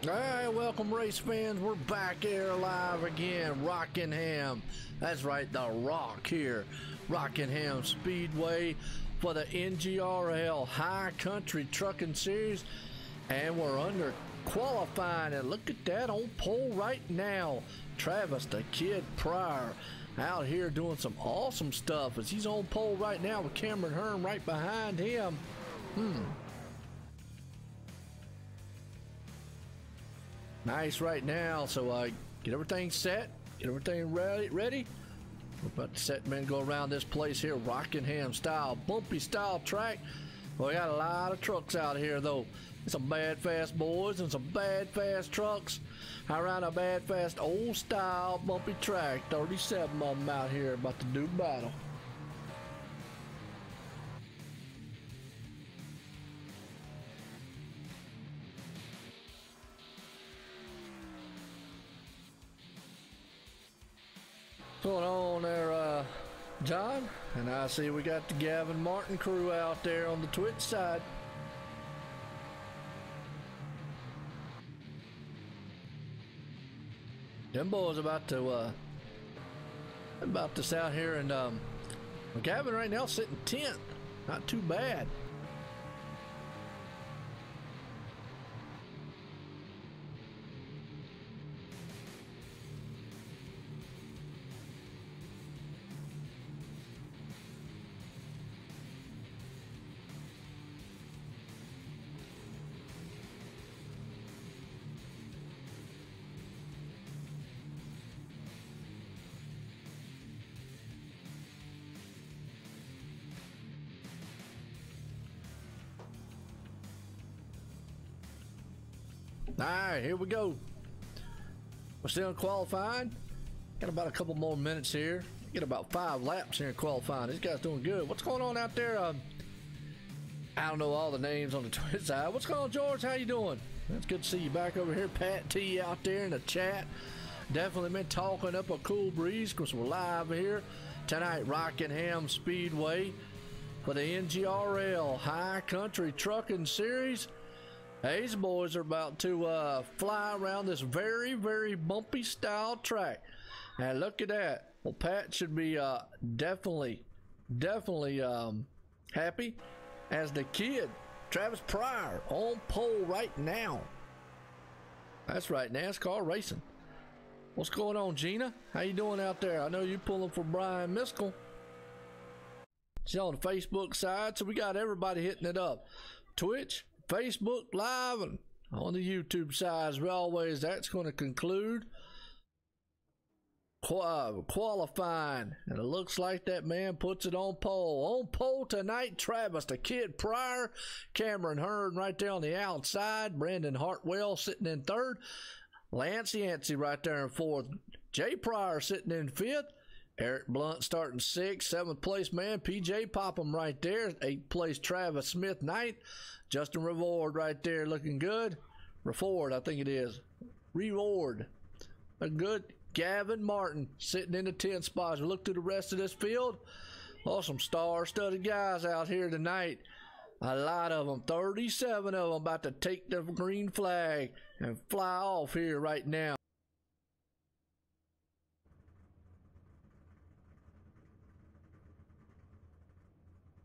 Alright, welcome race fans. We're back here live again. Rockingham. That's right, the Rock here. Rockingham Speedway for the NGRL High Country Trucking Series. And we're under qualifying. And look at that on pole right now. Travis the Kid Pryor out here doing some awesome stuff as he's on pole right now with Cameron Hearn right behind him. Nice right now. So get everything set, get everything ready. We're about to set men go around this place here, Rockingham style, bumpy style track. Well, we got a lot of trucks out here though. Some bad fast boys and some bad fast trucks around a bad fast old style bumpy track. 37 of them out here about to do battle. What's going on there, John? And I see we got the Gavin Martin crew out there on the Twitch side. Them boys about to out here, and Gavin right now sitting 10th. Not too bad. Alright, here we go. We're still in qualifying. Got about a couple more minutes here. Get about 5 laps here in qualifying. These guys doing good. What's going on out there? I don't know all the names on the Twitch side. What's going on, George? How you doing? It's good to see you back over here. Pat T out there in the chat. Definitely been talking up a cool breeze because we're live here tonight, Rockingham Speedway for the NGRL High Country Trucking Series. These boys are about to fly around this very, very bumpy style track. And look at that. Well, Pat should be definitely definitely happy as the kid, Travis Pryor, on pole right now. That's right, NASCAR racing. What's going on, Gina? How you doing out there? I know you pulling for Brian Miskell. She's on the Facebook side, so we got everybody hitting it up. Twitch, Facebook Live, and on the YouTube side, as always. That's going to conclude qualifying, and it looks like that man puts it on pole. On pole tonight, Travis the Kid Pryor, Cameron Hearn right there on the outside, Brandon Hartwell sitting in third, Lance Yancey right there in fourth, Jay Pryor sitting in fifth, Eric Blunt starting sixth, seventh place man PJ Popham right there, eighth place Travis Smith ninth, Justin Reward right there looking good, Reward I think it is, Reward looking good. Gavin Martin sitting in the 10th spot. As we look through the rest of this field, some star-studded guys out here tonight. A lot of them, 37 of them, about to take the green flag and fly off here right now.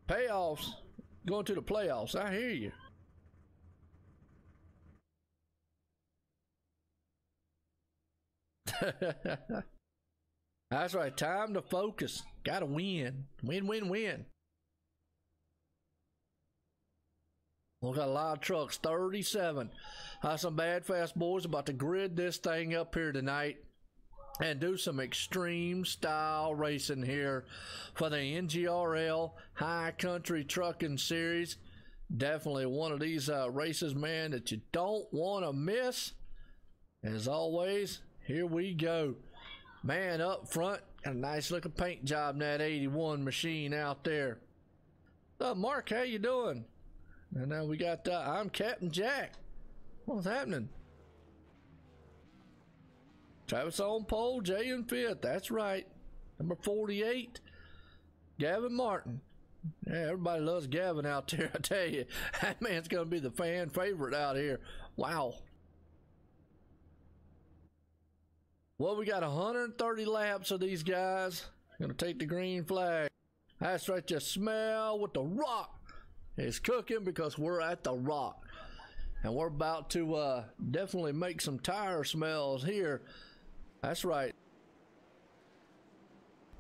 Payoffs, going to the playoffs. I hear you. That's right, time to focus. Gotta win. Win, win, win. We got a lot of trucks, 37. Some bad fast boys about to grid this thing up here tonight and do some extreme style racing here for the NGRL High Country Trucking Series. Definitely one of these races, man, that you don't want to miss. As always, here we go. Man up front, got a nice looking paint job in that 81 machine out there. Mark, how you doing? And now we got, I'm Captain Jack. What's happening? Travis on pole, Jay in fifth. That's right. Number 48, Gavin Martin. Yeah, everybody loves Gavin out there, I tell you. That man's going to be the fan favorite out here. Wow. Well, we got 130 laps of these guys. Gonna take the green flag. That's right, you smell what the rock is cooking because we're at the rock. And we're about to definitely make some tire smells here. That's right.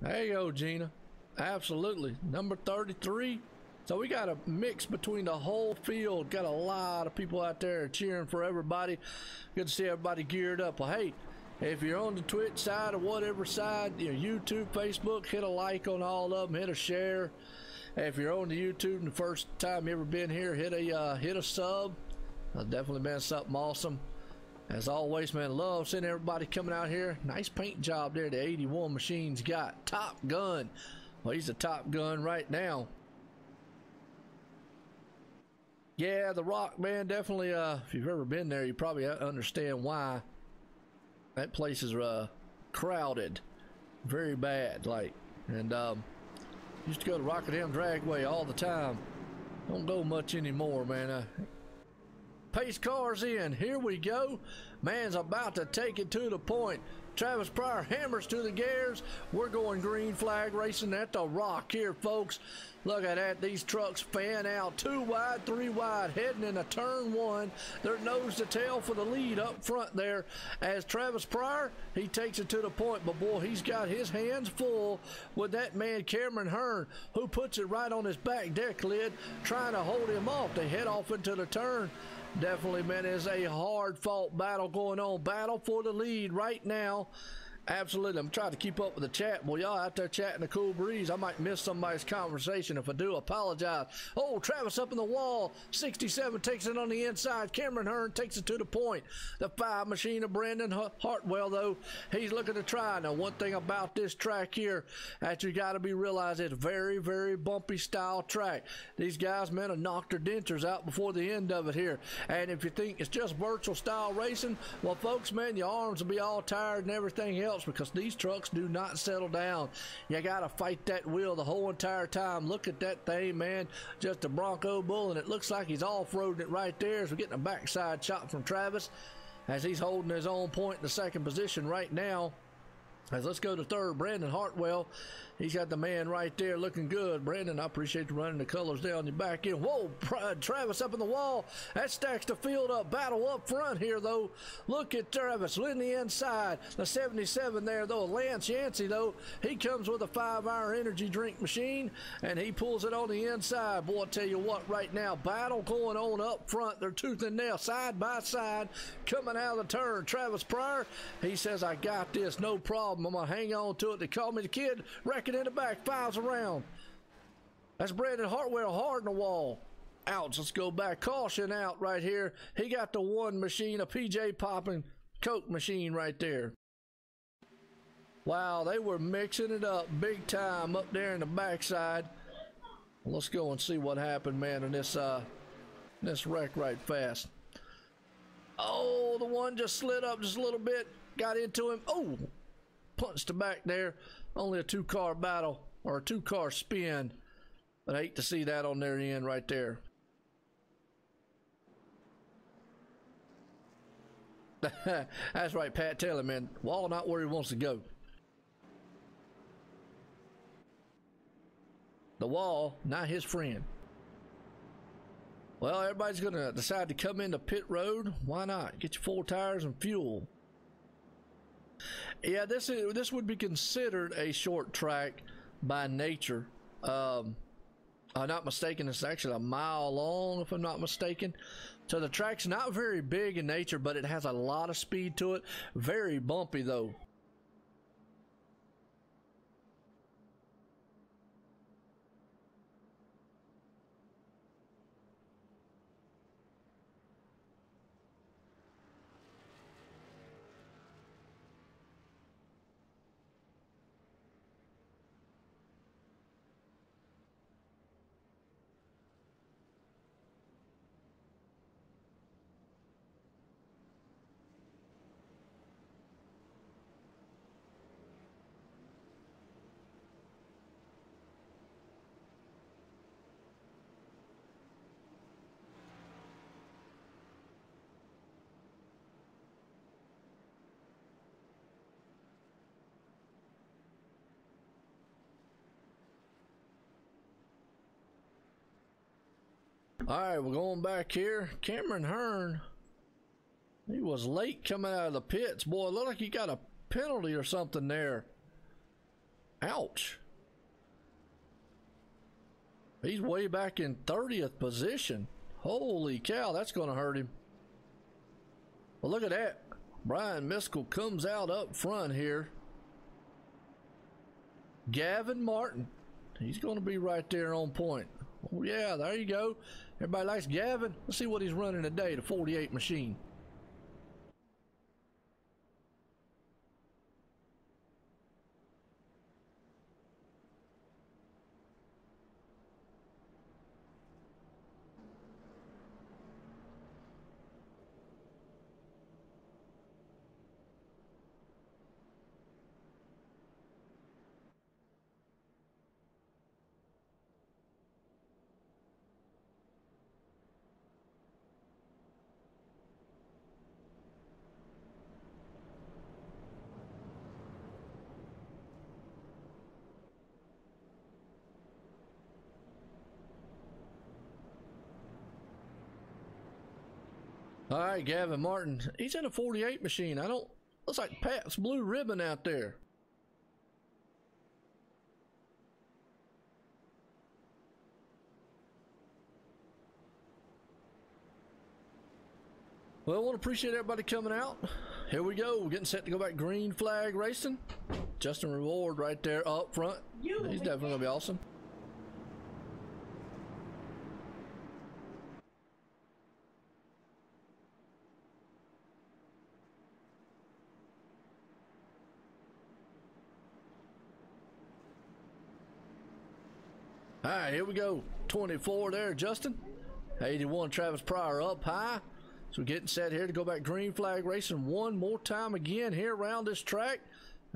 There you go, Gina. Absolutely. Number 33. So we got a mix between the whole field. Got a lot of people out there cheering for everybody. Good to see everybody geared up. Well, hey, if you're on the Twitch side or whatever side, YouTube, Facebook, hit a like on all of them, hit a share. If you're on the YouTube and the first time you ever been here, hit a sub. Definitely been something awesome. As always, man, love seeing everybody coming out here. Nice paint job there the 81 machine's got. Top Gun. Well, he's a Top Gun right now. Yeah, the Rock, man, definitely, if you've ever been there, you probably understand why. That place is crowded, very bad, like, and used to go to Rockingham Dragway all the time. Don't go much anymore, man. Pace cars in, here we go. Man's about to take it to the point. Travis Pryor hammers to the gears. We're going green flag racing at the Rock here, folks. Look at that. These trucks fan out. 2 wide, 3 wide, heading into turn 1. They're nose to tail for the lead up front there. As Travis Pryor, he takes it to the point. But, boy, he's got his hands full with that man Cameron Hearn, who puts it right on his back deck lid, trying to hold him off. They head off into the turn. Definitely, man, there's a hard-fought battle going on. Battle for the lead right now. Absolutely. I'm trying to keep up with the chat. Boy, y'all out there chatting a cool breeze. I might miss somebody's conversation. If I do, apologize. Oh, Travis up in the wall. 67 takes it on the inside. Cameron Hearn takes it to the point. The 5 machine of Brandon Hartwell, though, he's looking to try. Now, one thing about this track here that you got to be realized, it's very, very bumpy style track. These guys, man, have knocked their dentures out before the end of it here. And if you think it's just virtual style racing, well, folks, man, your arms will be all tired and everything else, because these trucks do not settle down. You gotta fight that wheel the whole entire time. Look at that thing, man. Just a Bronco Bull, and it looks like he's off-roading it right there as we're getting a backside shot from Travis as he's holding his own point in the second position right now. As let's go to third, Brandon Hartwell. He's got the man right there looking good. Brandon, I appreciate you running the colors down your back end. Whoa, Travis up in the wall. That stacks the field up. Battle up front here, though. Look at Travis in the inside. The 77 there, though. Lance Yancey, though, he comes with a 5-hour energy drink machine, and he pulls it on the inside. Boy, I tell you what, right now, battle going on up front. They're tooth and nail, side by side, coming out of the turn. Travis Pryor, he says, I got this, no problem. I'm going to hang on to it. They call me the kid. Wrecking in the back, 5's around. That's Brandon Hartwell hard in the wall. Ouch, let's go back. Caution out right here. He got the one machine, a PJ popping Coke machine right there. Wow, they were mixing it up big time up there in the backside. Let's go and see what happened, man, in this wreck right fast. Oh, the one just slid up just a little bit. Got into him. Oh, punched the back there. Only a 2-car battle or a 2-car spin. But I hate to see that on their end right there. That's right, Pat. Tell him, man. Wall not where he wants to go. The wall, not his friend. Well, everybody's going to decide to come into pit road. Why not? Get your 4 tires and fuel. Yeah, this would be considered a short track by nature. I'm not mistaken, it's actually a mile long, if I'm not mistaken. So the track's not very big in nature, but it has a lot of speed to it. Very bumpy, though. All right, we're going back here. Cameron Hearn, he was late coming out of the pits. Boy, it looked like he got a penalty or something there. Ouch. He's way back in 30th position. Holy cow, that's going to hurt him. Well, look at that. Brian Miskell comes out up front here. Gavin Martin, he's going to be right there on point. Oh, yeah, there you go. Everybody likes Gavin. Let's see what he's running today, the 48 machine. All right, Gavin Martin. He's in a 48 machine. Looks like Pat's blue ribbon out there. Well, I want to appreciate everybody coming out. Here we go. We're getting set to go back green flag racing. Justin Reward right there up front. He's definitely going to be awesome. All right, here we go. 24 there, Justin. 81, Travis Pryor up high. So we're getting set here to go back green flag racing one more time again here around this track.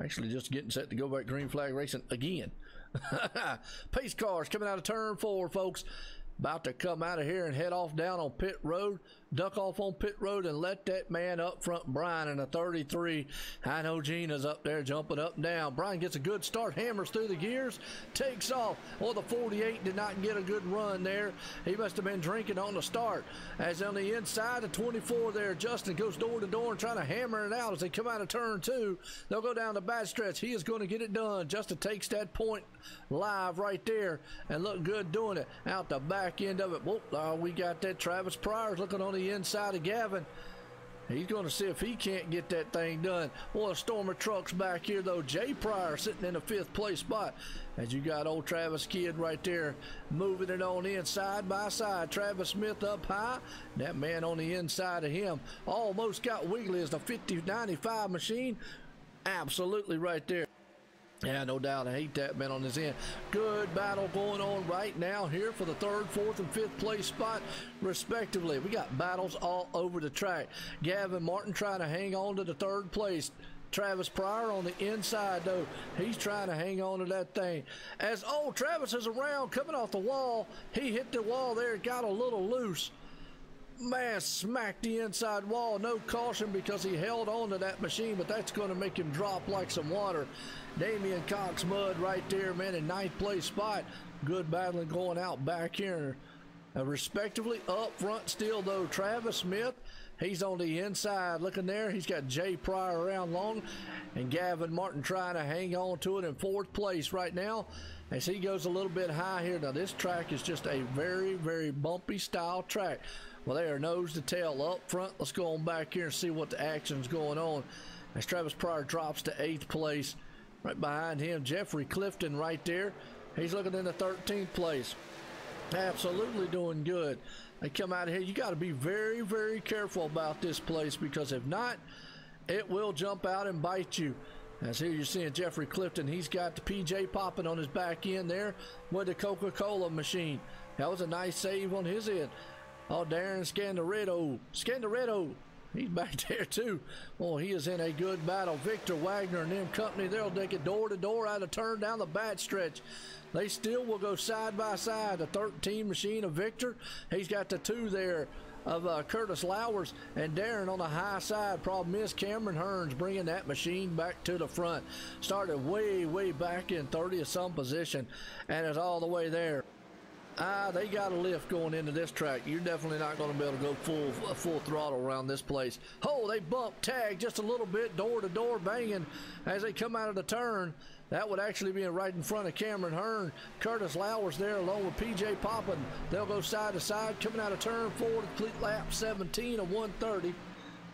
Actually, just getting set to go back green flag racing again. Pace cars coming out of turn 4, folks. about to come out of here and head off down on pit road, duck off on pit road and let that man up front, Brian, in a 33. I know Gina's up there jumping up and down. Brian gets a good start, hammers through the gears, takes off. Well, the 48 did not get a good run there. He must have been drinking on the start. As on the inside, the 24 there, Justin goes door to door and trying to hammer it out as they come out of turn 2. They'll go down the back stretch. He is going to get it done. Justin takes that point live right there and look good doing it. Out the back end of it. Whoop, we got that Travis Pryor's looking on the inside of Gavin. He's going to see if he can't get that thing done. Well, a storm of trucks back here, though. Jay Pryor sitting in the 5th place spot. As you got old Travis Kidd right there moving it on in side by side. Travis Smith up high. That man on the inside of him almost got wiggly as the 5095 machine. Absolutely right there. Yeah, no doubt. I hate that man on his end. Good battle going on right now here for the 3rd, 4th, and 5th place spot, respectively. We got battles all over the track. Gavin Martin trying to hang on to the 3rd place. Travis Pryor on the inside, though. He's trying to hang on to that thing. As old Travis is around, coming off the wall, he hit the wall there, got a little loose. Man, smacked the inside wall. No caution because he held on to that machine, but that's going to make him drop like some water. Damian Cox Mudd right there, man, in 9th place spot. Good battling going out back here. Respectively, up front still, though, Travis Smith. He's on the inside looking there. He's got Jay Pryor around long, and Gavin Martin trying to hang on to it in 4th place right now as he goes a little bit high here. Now, this track is just a very, very bumpy style track. Well, they are nose to tail up front. Let's go on back here and see what the action's going on. As Travis Pryor drops to 8th place. Right behind him, Jeffrey Clifton right there. He's looking in the 13th place. Absolutely doing good. They come out of here. You got to be very, very careful about this place because if not, it will jump out and bite you. As here you're seeing Jeffrey Clifton. He's got the PJ popping on his back end there with the Coca-Cola machine. That was a nice save on his end. Oh, Darren Scandaretto. He's back there too. Well, he is in a good battle. Victor Wagner and them company, they'll take it door to door out of turn down the back stretch. They still will go side by side. The 13 machine of Victor. He's got the 2 there of Curtis Lowers and Darren on the high side. Problem is Cameron Hearns bringing that machine back to the front. Started way, way back in 30th some position and is all the way there. They got a lift going into this track. You're definitely not going to be able to go full throttle around this place. Oh, they bump tag just a little bit, door to door banging as they come out of the turn. That would actually be right in front of Cameron Hearn. Curtis Lowers there along with PJ Poppin. They'll go side to side, coming out of turn 4 to complete lap 17 of 130.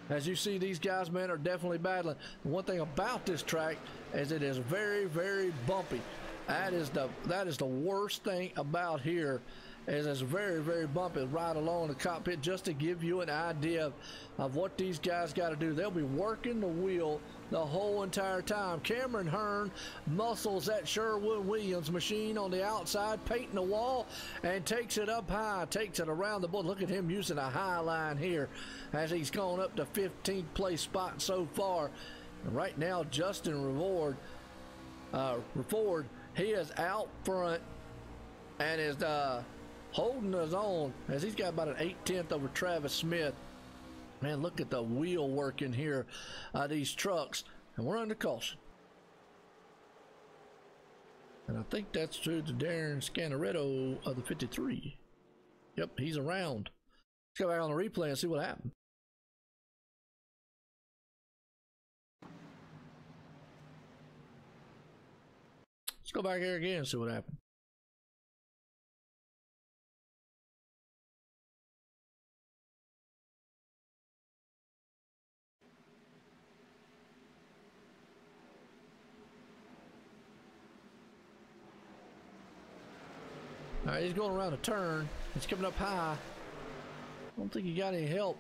As you see, these guys, man, are definitely battling. The one thing about this track is it is very, very bumpy. That is the worst thing about here is it's very, very bumpy right along the cockpit. Just to give you an idea of what these guys got to do. They'll be working the wheel the whole entire time. Cameron Hearn muscles that Sherwin-Williams machine on the outside, painting the wall, and takes it up high, takes it around the board. Look at him using a high line here as he's gone up to 15th place spot so far. And right now, Justin Revord, he is out front and is holding his own as he's got about an 1/8 over Travis Smith. Man, look at the wheel work in here, these trucks, and we're under caution. And I think that's true to Darren Scandaretto of the 53. Yep, he's around. Let's go back on the replay and see what happened. Let's go back here again and see what happened. All right, he's going around a turn. He's coming up high. I don't think he got any help.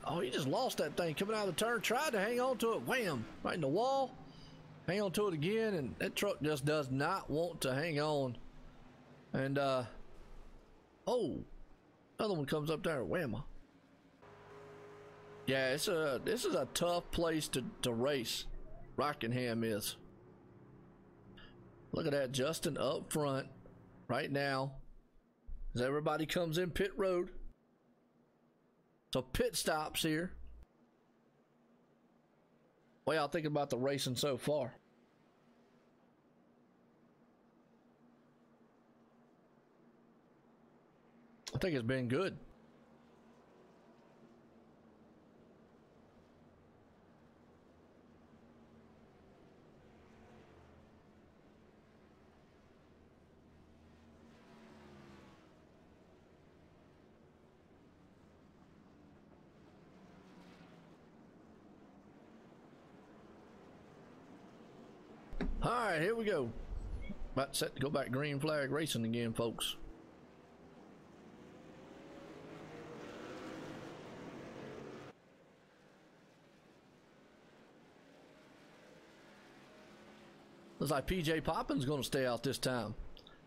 Oh, he just lost that thing coming out of the turn. Tried to hang on to it. Wham! Right in the wall. Hang on to it again, and that truck just does not want to hang on. And oh, another one comes up there. Wham! Yeah, this is a tough place to race. Rockingham is. Look at that, Justin up front right now. as everybody comes in pit road. So pit stops here. What y'all think about the racing so far? I think it's been good. All right, here we go. About set to go back green flag racing again, folks. Looks like PJ Poppin's going to stay out this time.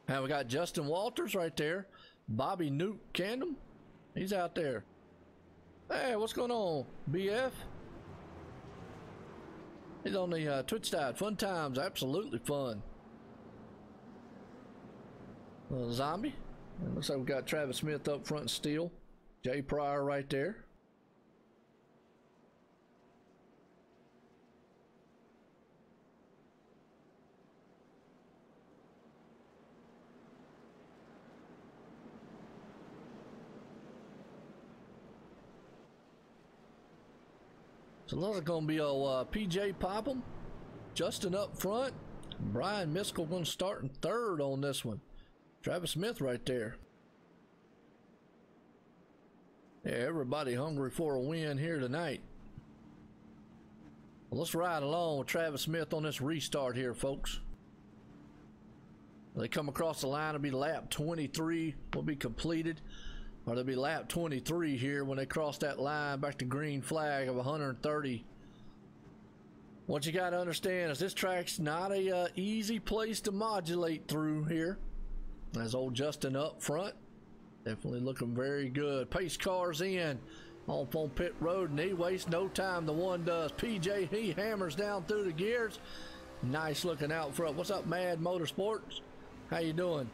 And we got Justin Walters right there. Bobby Newt Candom, he's out there. Hey, what's going on, BF? He's on the Twitch side. Fun times, absolutely fun. Zombie. And looks like we got Travis Smith up front still. Jay Pryor right there. So those are going to be PJ Popham, Justin up front, Brian Miskell going to start in third on this one. Travis Smith right there. Yeah, everybody hungry for a win here tonight. Well, let's ride along with Travis Smith on this restart here, folks. They come across the line, it'll be lap 23 will be completed. Or they'll be lap 23 here when they cross that line back to green flag of 130. What you got to understand is this track's not a easy place to modulate through here. There's old Justin up front. Definitely looking very good. Pace cars in on pit road, and he wastes no time. The one does. PJ, he hammers down through the gears. Nice looking out front. What's up, Mad Motorsports? How you doing?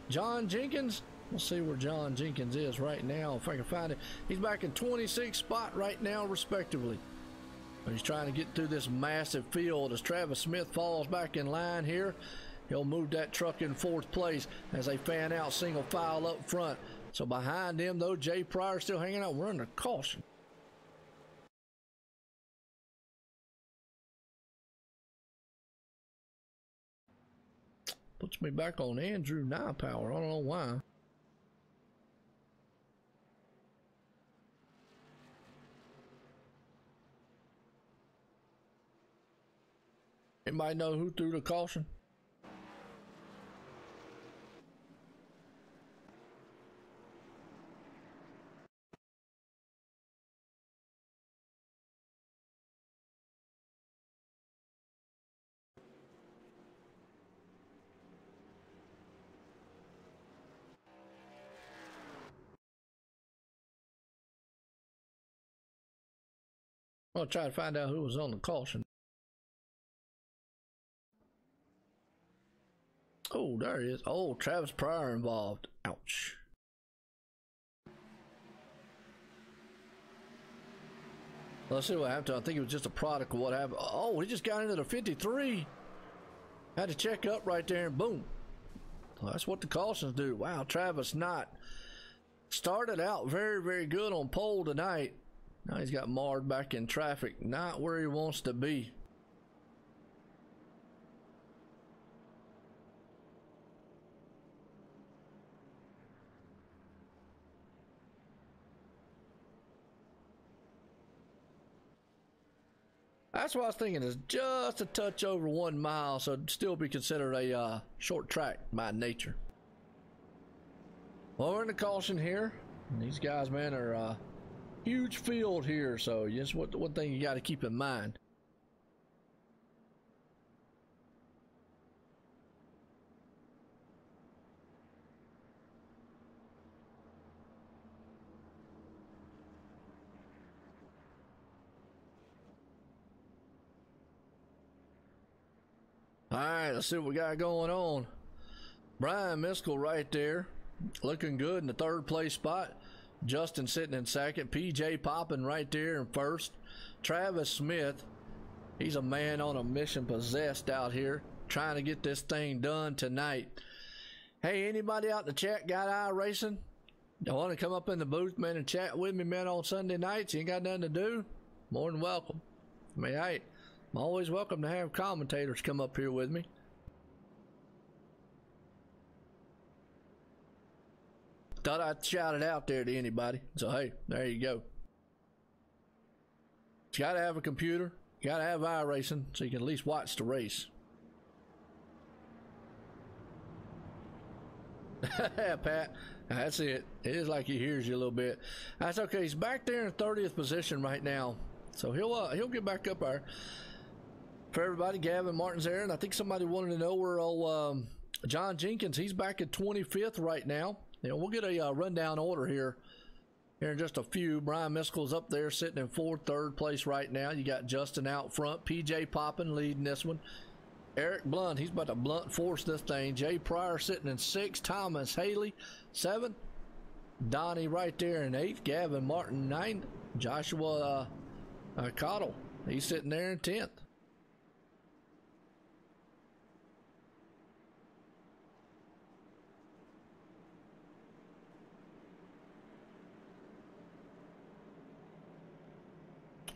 John Jenkins? We'll see where John Jenkins is right now, if I can find it. He's back in 26th spot right now, respectively. He's trying to get through this massive field as Travis Smith falls back in line here. He'll move that truck in fourth place as they fan out single file up front. So behind him, though, Jay Pryor still hanging out. We're under caution. Puts me back on Andrew Nypower. I don't know why. Anybody know who threw the caution? I'll try to find out who was on the caution. Oh, there he is. Oh, Travis Pryor involved. Ouch. Let's see what happened. I think it was just a product of what happened. Oh, he just got into the 53. Had to check up right there and boom. Well, that's what the cautions do. Wow, Travis not started out very, very good on pole tonight. Now he's got marred back in traffic. Not where he wants to be. That's what I was thinking, is just a touch over 1 mile, so it'd still be considered a short track by nature. Well, we're in the caution here. And these guys, man, are a huge field here, so just one thing you got to keep in mind. All right, let's see what we got going on. Brian Miskell right there. looking good in the third place spot. Justin sitting in second. PJ popping right there in first. Travis Smith, he's a man on a mission, possessed out here, trying to get this thing done tonight. Hey, anybody out in the chat got iRacing? You want to come up in the booth, man, and chat with me, man, on Sunday nights? You ain't got nothing to do? More than welcome. I mean, hey, I'm always welcome to have commentators come up here with me. Thought I'd shout it out there to anybody. So, hey, there you go. You gotta have a computer. You gotta have iRacing so you can at least watch the race. Pat, that's it. It is like he hears you a little bit. That's okay. He's back there in 30th position right now, so he'll get back up there. For everybody, Gavin Martin's there, and I think somebody wanted to know where old John Jenkins. He's back at 25th right now. You know, we'll get a rundown order here in just a few. Brian Miskell's up there sitting in third place right now. You got Justin out front. PJ Poppin leading this one. Eric Blunt, he's about to blunt force this thing. Jay Pryor sitting in 6th. Thomas Haley 7th. Donnie right there in 8th. Gavin Martin 9th. Joshua Cottle, he's sitting there in 10th.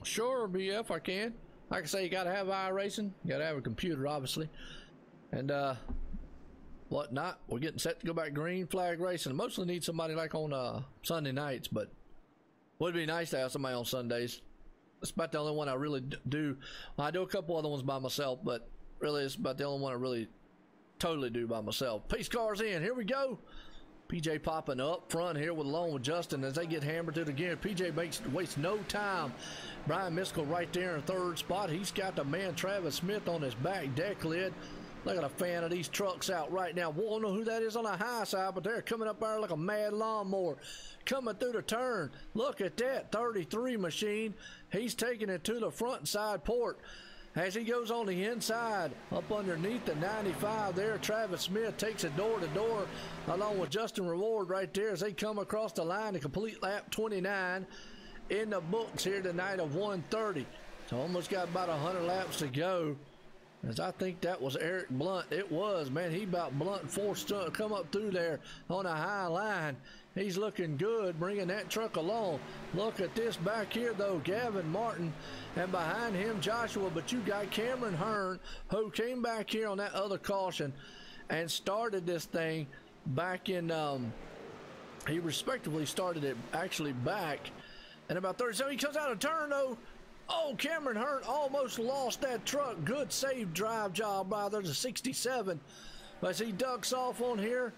Sure, BF, I can. Like I say, you gotta have iRacing. You gotta have a computer, obviously. And whatnot. We're getting set to go back green flag racing. Mostly need somebody like on Sunday nights, but would be nice to have somebody on Sundays. It's about the only one I really do. Well, I do a couple other ones by myself, but really it's about the only one I really totally do by myself. Pace cars in. Here we go. PJ popping up front here along with Justin as they get hammered to the gear. PJ wastes no time. Brian Miskell right there in 3rd spot. He's got the man Travis Smith on his back deck lid. Look at a fan of these trucks out right now. Won't know who that is on the high side, but they're coming up there like a mad lawnmower. Coming through the turn. Look at that 33 machine. He's taking it to the front side port. As he goes on the inside, up underneath the 95 there, Travis Smith takes it door to door along with Justin Reward right there as they come across the line to complete lap 29 in the books here tonight of 130. So almost got about 100 laps to go. As I think that was Eric Blunt. It was, man. He about Blunt forced to come up through there on a high line. He's looking good, bringing that truck along. Look at this back here, though. Gavin Martin, and behind him, Joshua. But you got Cameron Hearn, who came back here on that other caution and started this thing back in, he respectively started it actually back in about 30. So he comes out of turn, though. Oh, Cameron Hearn almost lost that truck. Good save drive job by there's a 67. As he ducks off on here,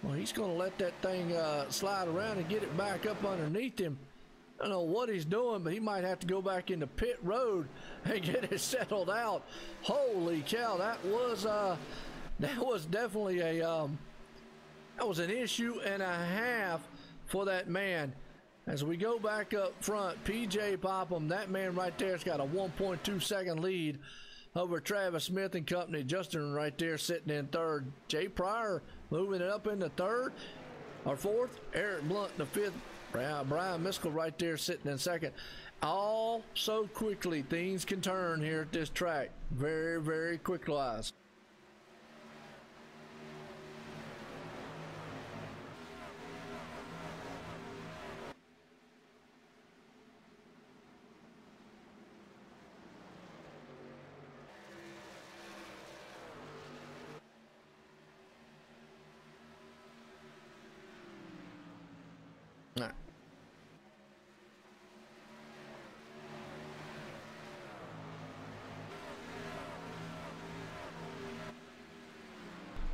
well, he's going to let that thing slide around and get it back up underneath him. I don't know what he's doing, but he might have to go back into pit road and get it settled out. Holy cow, that was definitely a that was an issue and a half for that man. As we go back up front, PJ Popham, that man right there's got a 1.2 second lead over Travis Smith and company. Justin right there sitting in 3rd. Jay Pryor moving it up into 3rd or 4th. Eric Blunt in the 5th. Brian Miskell right there sitting in 2nd. All so quickly things can turn here at this track. Very, very quick wise.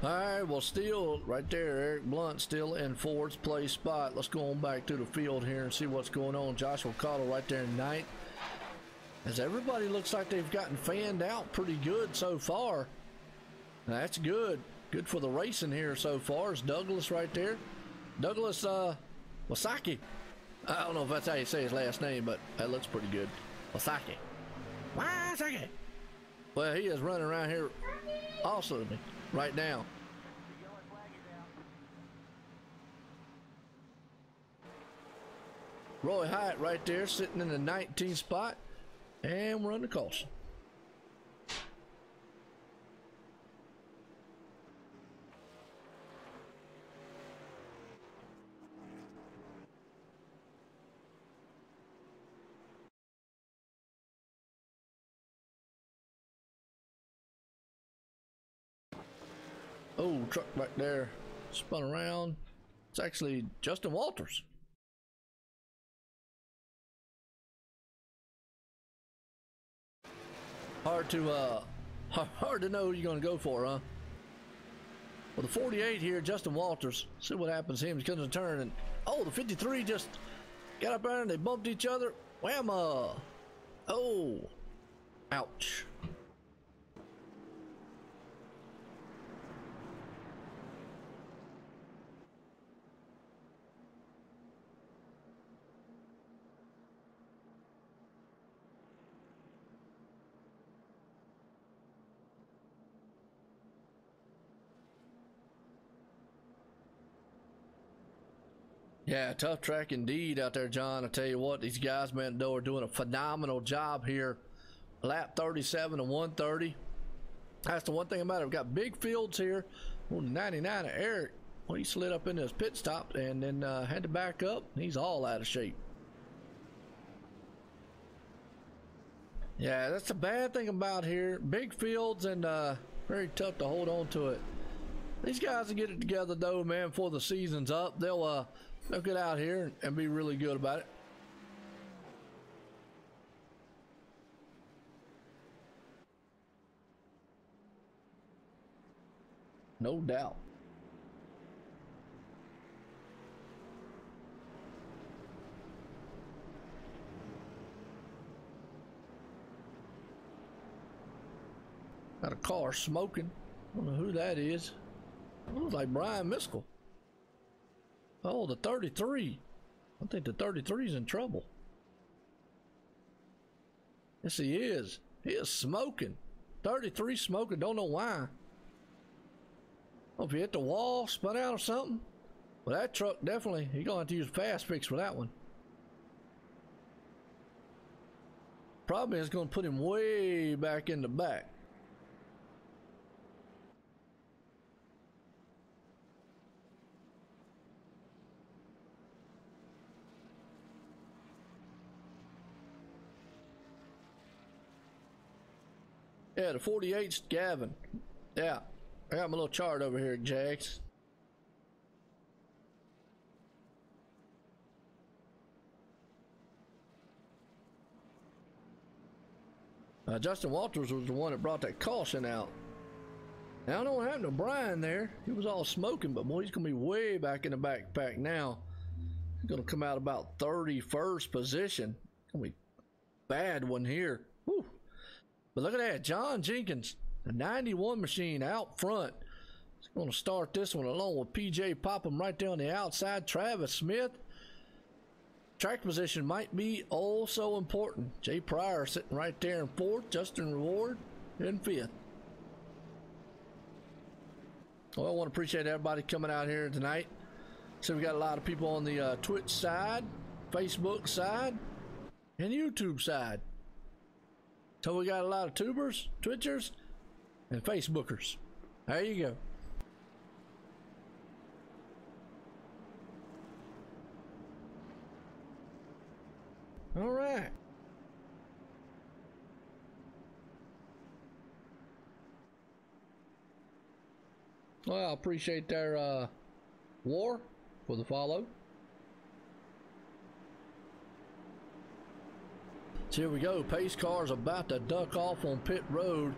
All right, well, still right there, Eric Blunt still in 4th place spot. Let's go on back to the field here and see what's going on. Joshua Cottle right there in 9th. As everybody looks like they've gotten fanned out pretty good so far. That's good. Good for the racing here so far. It's Douglas right there. Douglas Wasaki. I don't know if that's how you say his last name, but that looks pretty good. Wasaki. Wasaki. Well, he is running around here awesome right now. Roy Hyatt right there sitting in the 19th spot, and we're on the caution. Oh, truck back there spun around. It's actually Justin Walters. Hard to know who you're gonna go for, huh? Well, the 48 here, Justin Walters. See what happens to him. He's gonna turn, and oh, the 53 just got up there and they bumped each other. Whamma! Oh, ouch. Yeah, tough track indeed out there, John. I tell you what, these guys, man, are doing a phenomenal job here. Lap 37 to 130. That's the one thing about it. We've got big fields here. Well, 99 of Eric, well, he slid up into his pit stop and then had to back up. He's all out of shape. Yeah, that's the bad thing about here. Big fields and very tough to hold on to it. These guys will get it together, though, man, before the season's up. They'll get out here and be really good about it. No doubt. Got a car smoking. I don't know who that is. It looks like Brian Miskell. Oh, the 33. I think the 33 is in trouble. Yes, he is. He is smoking. 33 smoking. Don't know why. Oh, if he hit the wall, spun out or something. Well, that truck definitely, he's going to have to use fast fix for that one. Problem is, going to put him way back in the back. Yeah, the 48's Gavin. Yeah, I got my little chart over here, Jags. Justin Walters was the one that brought that caution out. Now, I don't know what happened to Brian there. He was all smoking, but boy, he's going to be way back in the backpack now. He's going to come out about 31st position. Going to be a bad one here. Whew. But look at that, John Jenkins, the 91 machine out front. He's going to start this one along with PJ Popham right there on the outside. Travis Smith. Track position might be oh so important. Jay Pryor sitting right there in fourth. Justin Reward in fifth. Well, I want to appreciate everybody coming out here tonight. So we got a lot of people on the Twitch side, Facebook side, and YouTube side. So we got a lot of tubers, Twitchers, and Facebookers. There you go. All right. Well, I appreciate their war for the follow. So here we go. Pace car's about to duck off on pit road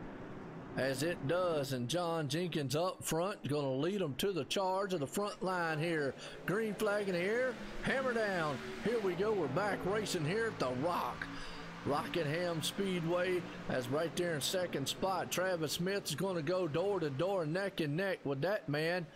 as it does, and John Jenkins up front going to lead them to the charge of the front line here. Green flag in the air, hammer down. Here we go. We're back racing here at the Rockingham Speedway. As right there in second spot, Travis Smith is going to go door to door, neck and neck with that man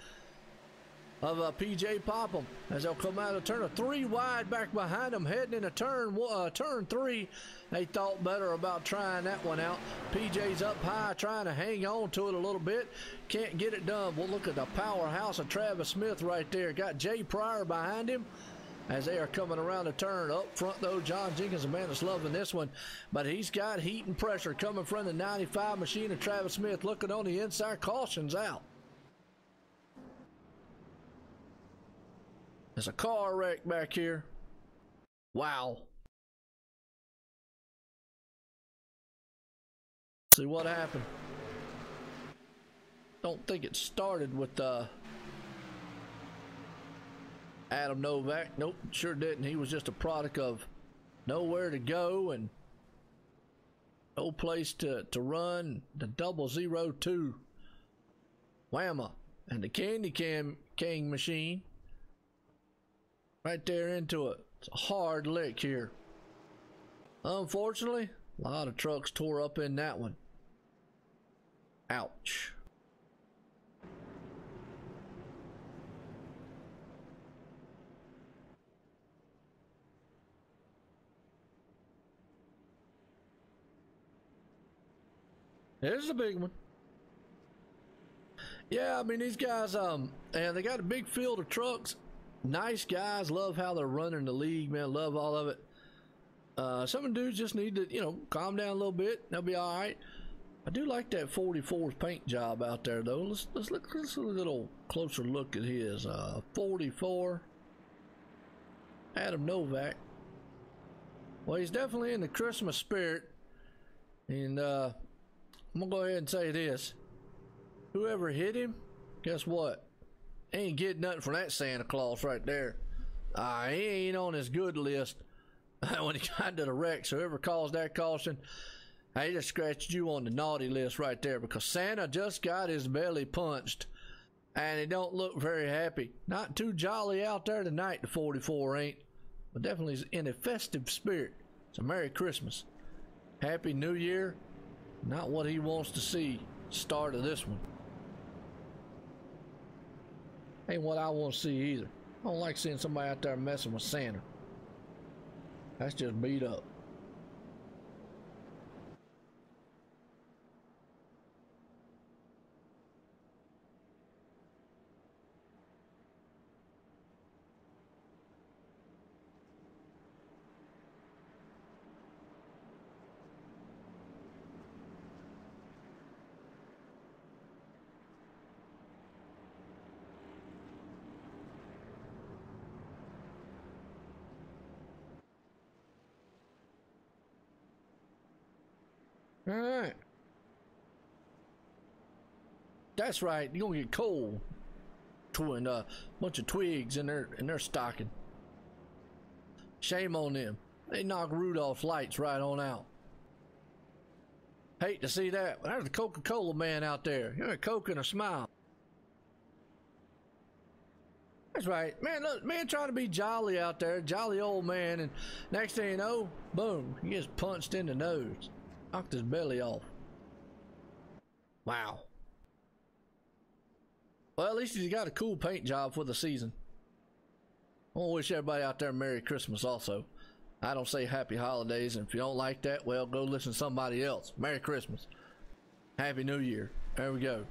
of PJ Popham as they'll come out of turn 3 wide back behind them, heading into turn 3. They thought better about trying that one out. PJ's up high trying to hang on to it a little bit, can't get it done. Well, look at the powerhouse of Travis Smith right there. Got Jay Pryor behind him as they are coming around the turn. Up front, though, John Jenkins, a man that's loving this one, but he's got heat and pressure coming from the 95 machine of Travis Smith. Looking on the inside, caution's out. There's a car wreck back here. Wow. See what happened. Don't think it started with Adam Novak. Nope, sure didn't. He was just a product of nowhere to go and no place to run. The 002 Whamma and the Candy King machine right there into it. It's a hard lick here. Unfortunately, a lot of trucks tore up in that one. Ouch. There's a big one. Yeah, I mean, these guys, and they got a big field of trucks. Nice guys. Love how they're running the league, man. Love all of it. Some of the dudes just need to, you know, calm down a little bit. They'll be all right. I do like that 44's paint job out there, though. Let's look a little closer look at his 44. Adam Novak. Well, he's definitely in the Christmas spirit, and I'm gonna go ahead and say this: whoever hit him, guess what? Ain't getting nothing from that Santa Claus right there. He ain't on his good list when he got to the wreck. So whoever caused that caution, he just scratched you on the naughty list right there, because Santa just got his belly punched and he don't look very happy. Not too jolly out there tonight, the 44 ain't, but definitely in a festive spirit. So Merry Christmas, Happy New Year. Not what he wants to see start of this one. Ain't what I want to see either. I don't like seeing somebody out there messing with Santa. That's just beat up. All right. That's right. You're gonna get cold. Twin, bunch of twigs in their stocking. Shame on them. They knock Rudolph's lights right on out. Hate to see that. There's the Coca-Cola man out there. You're a Coke and a smile. That's right. Man, look, man trying to be jolly out there. Jolly old man. And next thing you know, boom, he gets punched in the nose. Knocked his belly off. Wow. Well, at least he's got a cool paint job for the season. I want to wish everybody out there Merry Christmas also. I don't say Happy Holidays, and if you don't like that, well, go listen to somebody else. Merry Christmas. Happy New Year. There we go.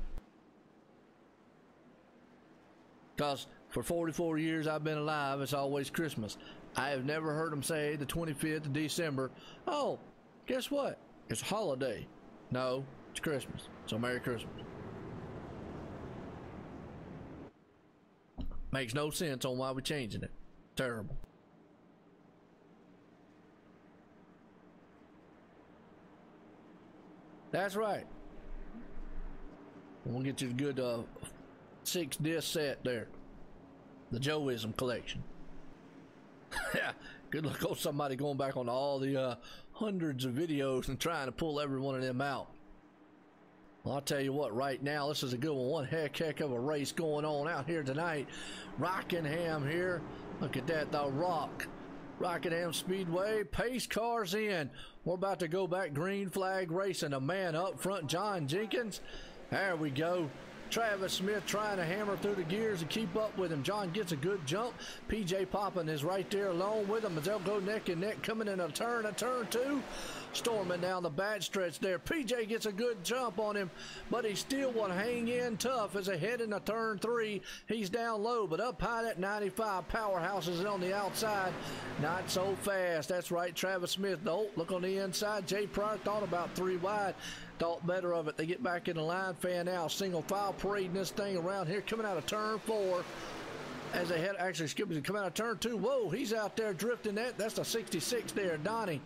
Because for 44 years I've been alive, it's always Christmas. I have never heard them say the 25th of December, oh, guess what? It's a holiday. No, it's Christmas. So Merry Christmas. Makes no sense on why we're changing it. Terrible. That's right. We'll get you a good 6-disc set there. The Joeism collection. Yeah, good luck on somebody going back on all the hundreds of videos and trying to pull every one of them out. Well, I'll tell you what, right now, this is a good one. One heck of a race going on out here tonight. Rockingham here. Look at that, the Rockingham Speedway. Pace cars in. We're about to go back green flag racing. A man up front, John Jenkins. There we go. Travis Smith trying to hammer through the gears and keep up with him. John gets a good jump. PJ Poppin is right there along with him as they'll go neck and neck coming in a turn two. Storming down the back stretch there. PJ gets a good jump on him, but he still will hang in tough as they head into turn 3. He's down low, but up high at 95. Powerhouse is on the outside. Not so fast. That's right, Travis Smith. Oh, look on the inside. Jay Pryor thought about 3 wide. Thought better of it. They get back in the line, fan out. Single file parading this thing around here, coming out of turn 4. As they head, actually, excuse me, coming out of turn 2. Whoa, he's out there drifting that. That's a 66 there, Donnie.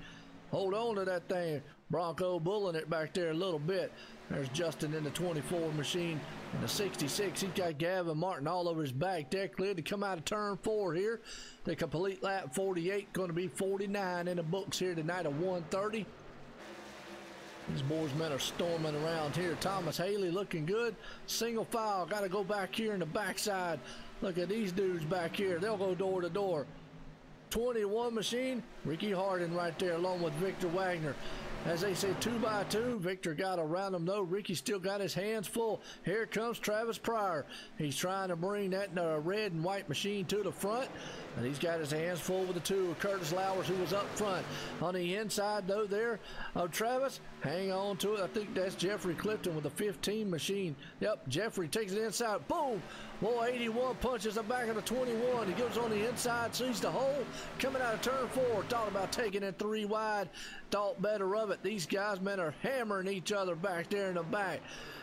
Hold on to that thing. Bronco bulling it back there a little bit. There's Justin in the 24 machine. In the 66, he's got Gavin Martin all over his back. They're cleared to come out of turn 4 here. The complete lap 48, going to be 49 in the books here tonight of 130. These boys men are storming around here. Thomas Haley looking good. Single file. Got to go back here in the backside. Look at these dudes back here. They'll go door to door. 21 machine, Ricky Hardin right there along with Victor Wagner. As they say, 2 by 2. Victor got around him though. Ricky still got his hands full. Here comes Travis Pryor. He's trying to bring that red and white machine to the front. And he's got his hands full with the 2. Curtis Lowers, who was up front. On the inside though there of Travis, hang on to it. I think that's Jeffrey Clifton with the 15 machine. Yep, Jeffrey takes it inside. Boom! Boy, 81 punches the back of the 21. He goes on the inside, sees the hole. Coming out of turn 4. Thought about taking it 3 wide. Thought better of it. These guys, men, are hammering each other back there in the back.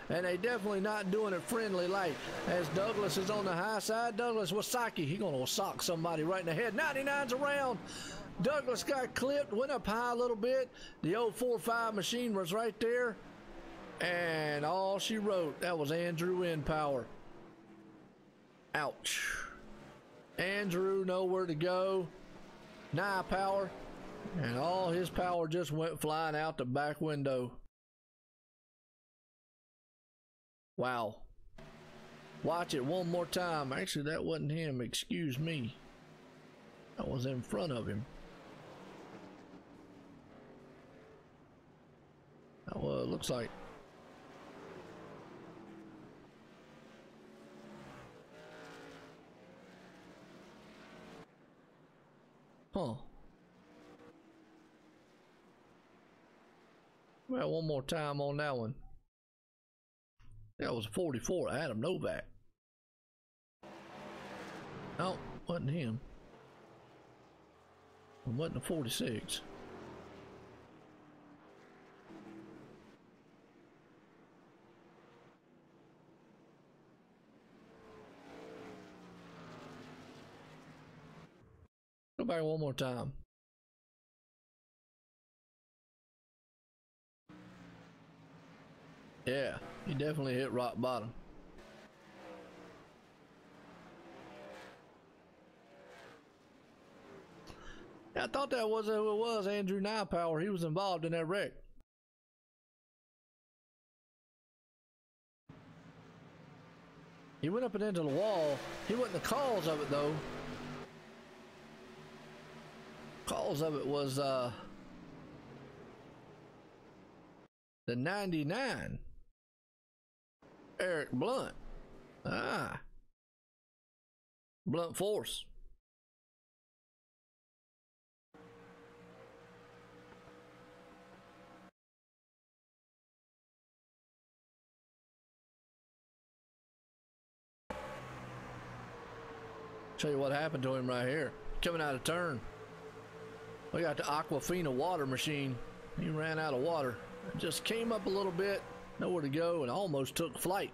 And they definitely not doing it friendly like. As Douglas is on the high side. Douglas Wasaki. He gonna sock somebody right in the head. 99's around. Douglas got clipped. Went up high a little bit. The 045 machine was right there. And all she wrote. That was Andrew in power. Ouch. Andrew nowhere to go. Nye power. And all his power just went flying out the back window. Wow. Watch it one more time. Actually, that wasn't him. Excuse me. That was in front of him. Well, it looks like. Huh. Well, one more time on that one. That was 44, Adam Novak. No, wasn't him. It wasn't a 46. Go back one more time. Yeah, he definitely hit rock bottom. I thought that was who it was, Andrew Nypower. He was involved in that wreck. He went up and into the wall. He wasn't the cause of it though. Cause of it was the 99. Eric Blunt. Blunt Force. Show you what happened to him right here. Coming out of turn. We got the Aquafina water machine. He ran out of water. Just came up a little bit. Nowhere to go and almost took flight.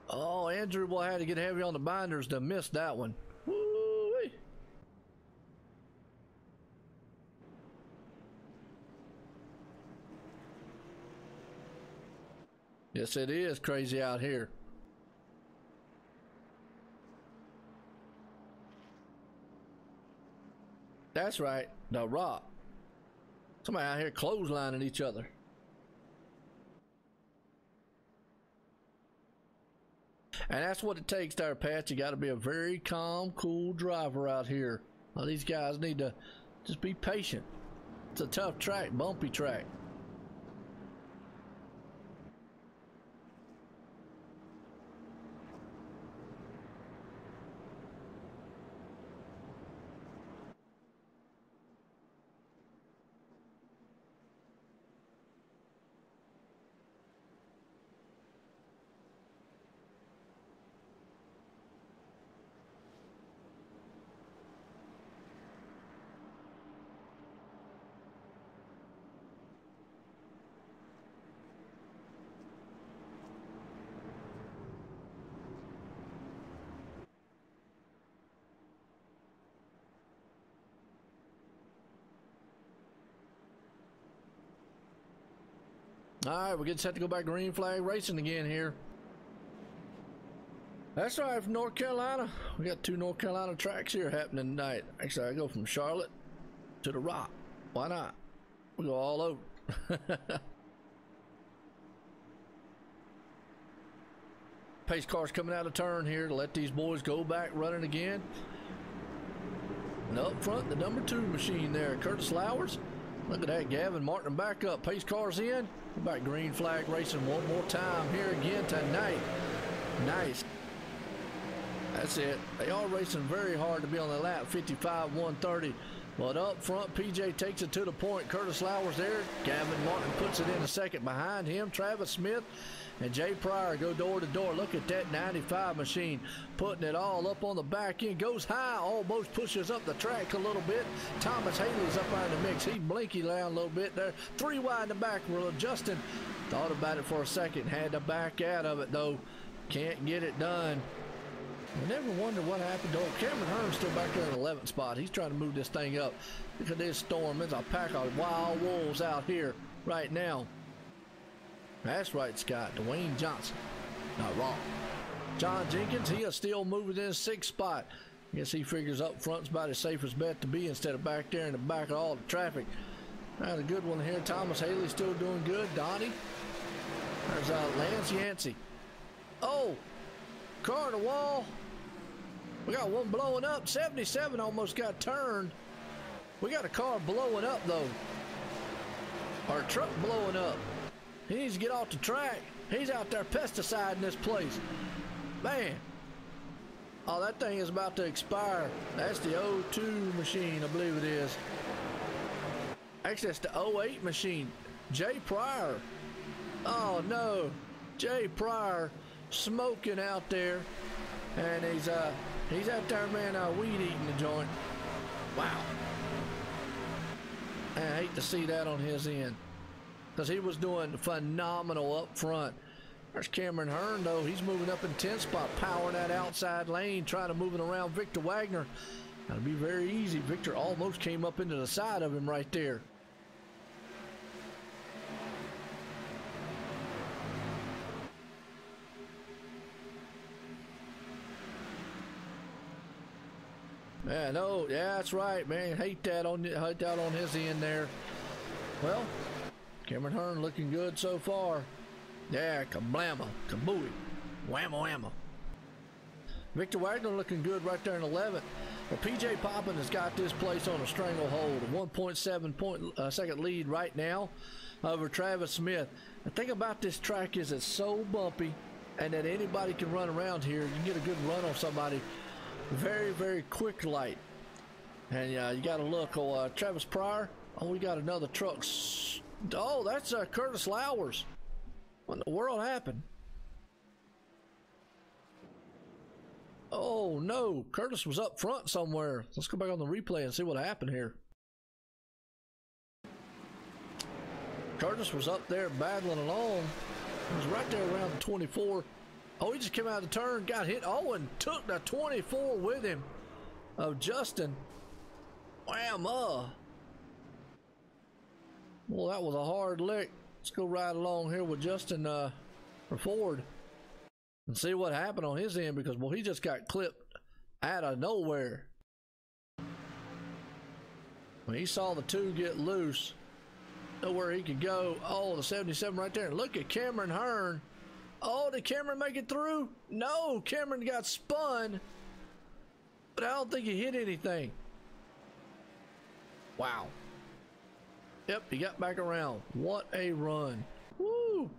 Oh, Andrew will have to get heavy on the binders to miss that one. Woo-wee. Yes, it is crazy out here. That's right, the Rock. Somebody out here clotheslining each other. And that's what it takes there, Pat. You got to be a very calm, cool driver out here. Well, these guys need to just be patient. It's a tough track, bumpy track. right, we're getting set to go back green flag racing again here. That's right, from North Carolina. We got 2 North Carolina tracks here happening tonight. Actually, I go from Charlotte to the Rock. Why not? We go all over. Pace car's coming out of turn here to let these boys go back running again. And up front, the number 2 machine there, Curtis Lowers. Look at that, Gavin Martin back up. Pace car's in. We're back green flag racing one more time here again tonight. Nice. That's it. They are racing very hard to be on the lap, 55, 130. But up front, PJ takes it to the point. Curtis Lowers there. Gavin Martin puts it in a second behind him. Travis Smith and Jay Pryor go door to door. Look at that 95 machine putting it all up on the back end. Goes high, almost pushes up the track a little bit. Thomas Haley's up there in the mix. He blinky down a little bit there. 3 wide in the back. Well, Justin thought about it for a second. Had to back out of it, though. Can't get it done. I never wonder what happened to Cameron Hearn's still back there in the 11th spot. He's trying to move this thing up. Look at this storm. There's a pack of wild wolves out here right now. That's right, Scott. Dwayne Johnson. Not wrong. John Jenkins, he is still moving in 6th spot. I guess he figures up front's about his safest bet to be instead of back there in the back of all the traffic. Not a good one here. Thomas Haley still doing good. Donnie. There's Lance Yancey. Oh, car on the wall. We got one blowing up. 77 almost got turned. We got a car blowing up, though. Our truck blowing up. He needs to get off the track. He's out there pesticiding this place. Man. Oh, that thing is about to expire. That's the 02 machine, I believe it is. Actually, that's the 08 machine. Jay Pryor. Oh, no. Jay Pryor smoking out there. And he's out there, man, weed eating the joint. Wow. I hate to see that on his end, because he was doing phenomenal up front. There's Cameron Hearn, though. He's moving up in 10th spot, powering that outside lane, trying to move it around Victor Wagner. That'll be very easy. Victor almost came up into the side of him right there. Yeah, no, yeah, that's right, man. Hate that on his end there. Well, Cameron Hearn looking good so far. Yeah, kablamma, kabooey, whammo whammo. Victor Wagner looking good right there in 11th. Well, PJ Poppin has got this place on a stranglehold. A 1.7 second lead right now over Travis Smith. The thing about this track is it's so bumpy, and that anybody can run around here. You can get a good run on somebody very, very quick light. And you got to look. Oh, Travis Pryor. Oh, we got another truck. Oh, that's Curtis Lowers. What in the world happened? Oh, no. Curtis was up front somewhere. Let's go back on the replay and see what happened here. Curtis was up there battling along. He was right there around the 24. Oh, he just came out of the turn, got hit. Oh, and took the 24 with him of Justin. Wham! Well, that was a hard lick. Let's go right along here with Justin Ford and see what happened on his end, because, well, he just got clipped out of nowhere. When he saw the 2 get loose, nowhere he could go. Oh, the 77 right there. Look at Cameron Hearn. Oh, did Cameron make it through? No, Cameron got spun, but I don't think he hit anything. Wow. Yep, he got back around. What a run. Woo.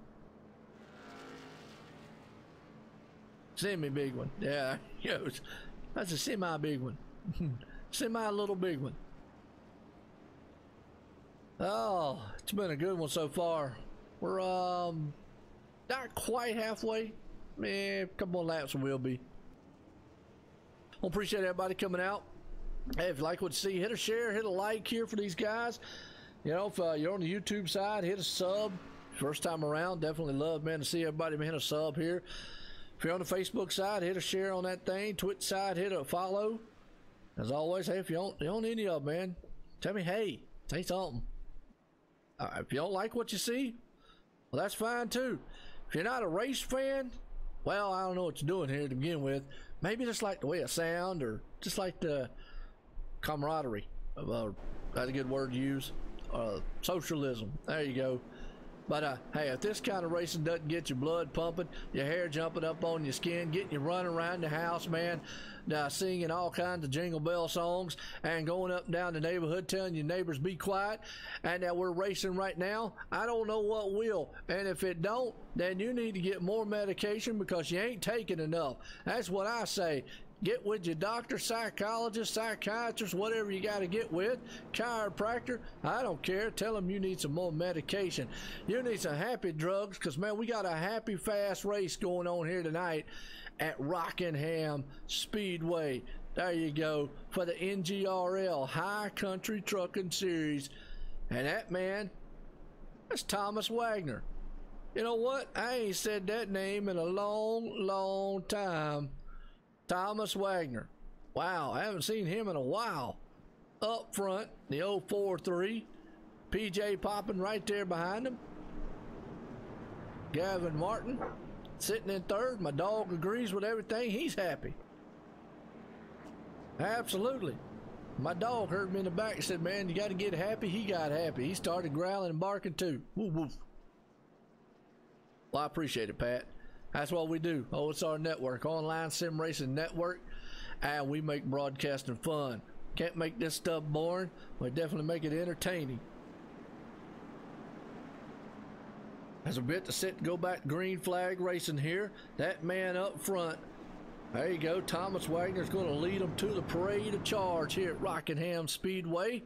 Semi-big one. Yeah, that's a semi-big one. Semi-little big one. Oh, it's been a good one so far. We're, not quite halfway. Man, a couple more laps and we'll be. Well, appreciate everybody coming out. Hey, if you like what you see, hit a share, hit a like here for these guys. You know, if you're on the YouTube side, hit a sub. First time around, definitely love, man, to see everybody hit a sub here. If you're on the Facebook side, hit a share on that thing. Twitch side, hit a follow. As always, hey, if you on any of them, man, tell me, hey, say something. If you don't like what you see, Well, that's fine too. If you're not a race fan, well, I don't know what you're doing here to begin with. Maybe just like the way it sound, or just like the camaraderie. That's a good word to use. Socialism. There you go. But hey, if this kind of racing doesn't get your blood pumping, your hair jumping up on your skin, getting you running around the house, man, singing all kinds of jingle bell songs, and going up and down the neighborhood telling your neighbors be quiet, and that we're racing right now, I don't know what will. And if it don't, then you need to get more medication because you ain't taking enough. That's what I say. Get with your doctor, psychologist, psychiatrist, whatever you got to get with, chiropractor. I don't care. Tell them you need some more medication. You need some happy drugs because, man, we got a happy, fast race going on here tonight at Rockingham Speedway. There you go for the NGRL High Country Truckin Series. And that man, that's Thomas Wagner. You know what? I ain't said that name in a long, long time. Thomas Wagner. Wow, I haven't seen him in a while. Up front, the 043. PJ popping right there behind him. Gavin Martin sitting in third. My dog agrees with everything. He's happy. Absolutely. My dog heard me in the back and said, man, you got to get happy. He got happy. He started growling and barking too. Woof, woof. Well, I appreciate it, Pat. That's what we do. Oh, it's our network, Online Sim Racing Network, and we make broadcasting fun. Can't make this stuff boring. We definitely make it entertaining. There's a bit to sit and go back green flag racing here. That man up front. There you go. Thomas Wagner's going to lead them to the parade of charge here at Rockingham Speedway.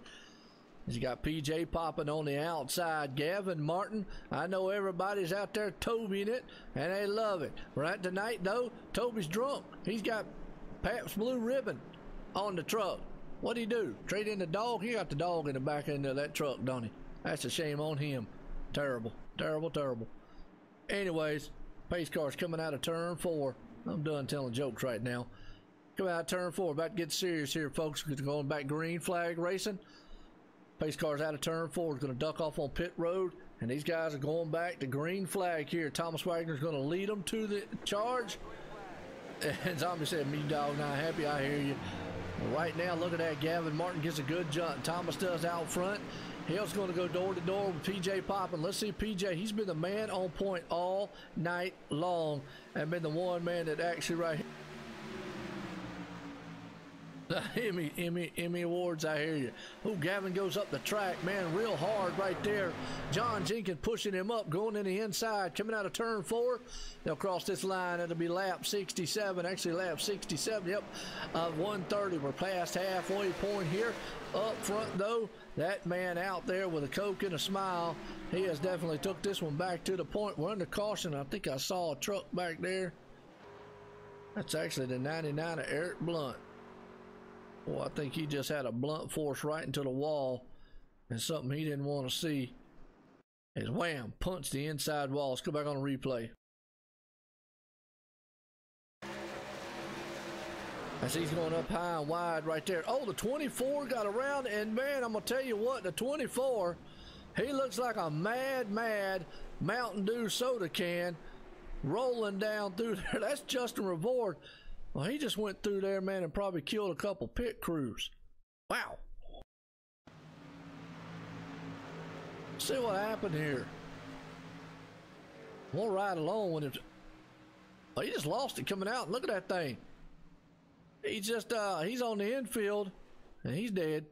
He's got PJ popping on the outside. Gavin Martin, I know everybody's out there Tobying it, and they love it. Right tonight, though, Toby's drunk. He's got Pabst Blue Ribbon on the truck. What'd he do? Trade in the dog? He got the dog in the back end of that truck, don't he? That's a shame on him. Terrible, terrible, terrible. Anyways, pace car's coming out of turn 4. I'm done telling jokes right now. Coming out of turn 4. About to get serious here, folks. We're going back green flag racing. Pace car's out of turn 4. Is going to duck off on pit road, and these guys are going back to green flag here. Thomas Wagner's going to lead them to the charge. And Zombie said, me dog not happy. I hear you. Right now, look at that. Gavin Martin gets a good jump. Thomas does out front. Hill's going to go door to door with PJ popping. Let's see PJ. He's been the man on point all night long, and been the one man that actually right here. Emmy awards, I hear you. Oh, Gavin goes up the track, man, real hard right there. John Jenkins pushing him up, going in the inside, coming out of turn 4. They'll cross this line. It'll be lap 67, actually lap 67, yep, 130. We're past halfway point here. Up front, though, that man out there with a Coke and a smile, he has definitely took this one back to the point. We're under caution. I think I saw a truck back there. That's actually the 99 of Eric Blunt. Well, I think he just had a blunt force right into the wall, and something he didn't want to see is wham, punched the inside wall. Let's go back on a replay. As he's going up high and wide right there. Oh, the 24 got around, and man, I'm going to tell you what, the 24, he looks like a mad Mountain Dew soda can rolling down through there. That's Justin Revord. Well, he just went through there, man, and probably killed a couple pit crews. Wow. See what happened here. We'll ride along with it. Oh, he just lost it coming out. Look at that thing. He's just, he's on the infield, and he's dead.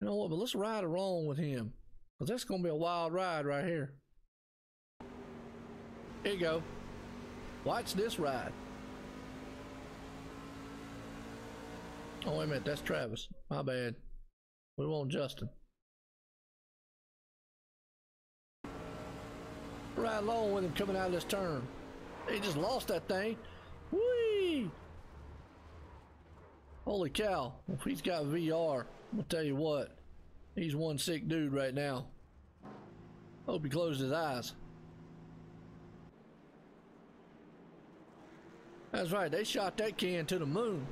You know what, but let's ride along with him, because that's going to be a wild ride right here. Here you go. Watch this ride. Oh, wait a minute, that's Travis. My bad. We want Justin. Right along with him coming out of this turn. He just lost that thing. Whee! Holy cow. If he's got VR, I'll tell you what. He's one sick dude right now. Hope he closed his eyes. That's right, they shot that can to the moon.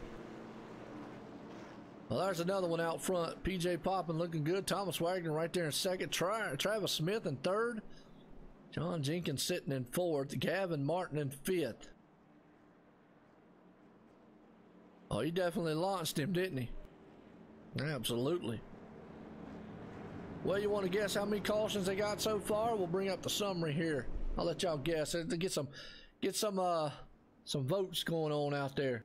Well, there's another one out front. PJ popping, looking good. Thomas Wagner right there in second. Travis Smith in third. John Jenkins sitting in fourth. Gavin Martin in fifth. Oh, he definitely launched him, didn't he? Absolutely. Well, you want to guess how many cautions they got so far? We'll bring up the summary here. I'll let y'all guess. To get some votes going on out there.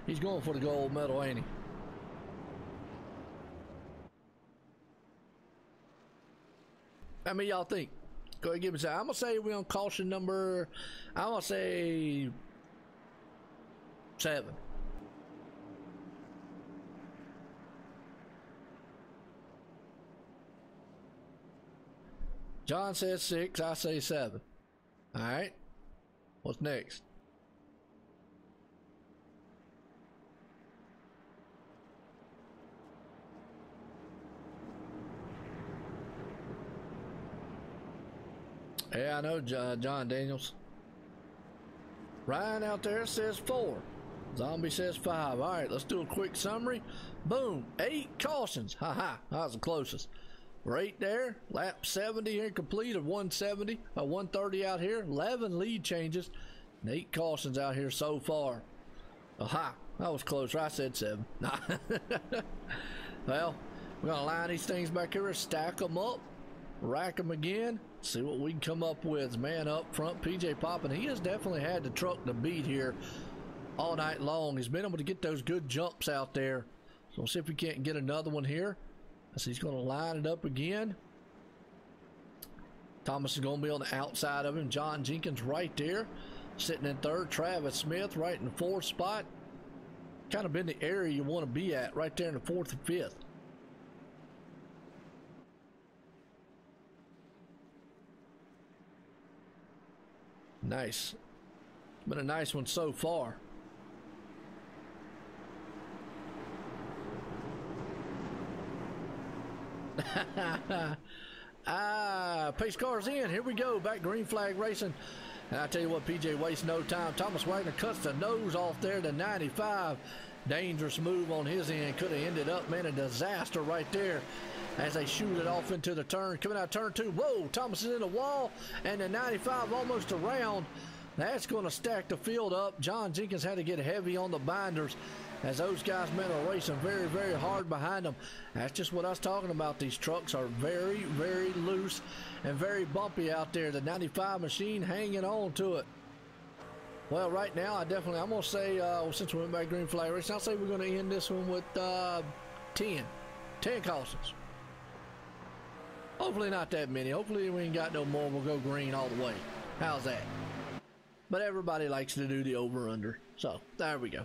He's going for the gold medal, ain't he? How many y'all think? Go ahead, give me a second. I'm gonna say we're on caution number. I'm gonna say 7. John says 6. I say 7. All right. What's next? Yeah, I know, John Daniels. Ryan out there says 4. Zombie says 5. All right, let's do a quick summary. Boom, 8 cautions. Ha ha, that was the closest. Right there, lap 70 here complete of 170, 130 out here. 11 lead changes, and 8 cautions out here so far. Aha, that was closer. I said 7. Well, we're gonna line these things back here, stack them up, rack them again, see what we can come up with. Man up front, PJ Poppin, he has definitely had the truck to beat here all night long. He's been able to get those good jumps out there. So we'll see if we can't get another one here. So he's going to line it up again. Thomas is going to be on the outside of him. John Jenkins right there, sitting in third. Travis Smith right in the fourth spot. Kind of been the area you want to be at, right there in the fourth and fifth. Nice. Been a nice one so far. Pace cars in. Here we go. Back green flag racing. And I tell you what, PJ wastes no time. Thomas Wagner cuts the nose off there to 95. Dangerous move on his end. Could have ended up, man, a disaster right there as they shoot it off into the turn. Coming out turn 2. Whoa, Thomas is in the wall, and the 95 almost around. That's going to stack the field up. John Jenkins had to get heavy on the binders as those guys, men are racing very, very hard behind them. That's just what I was talking about. These trucks are very, very loose and very bumpy out there. The 95 machine hanging on to it. Well, right now, I'm going to say, since we went back green flag racing, I'll say we're going to end this one with 10 cautions. Hopefully not that many. Hopefully we ain't got no more. We'll go green all the way. How's that? But everybody likes to do the over-under. So, there we go.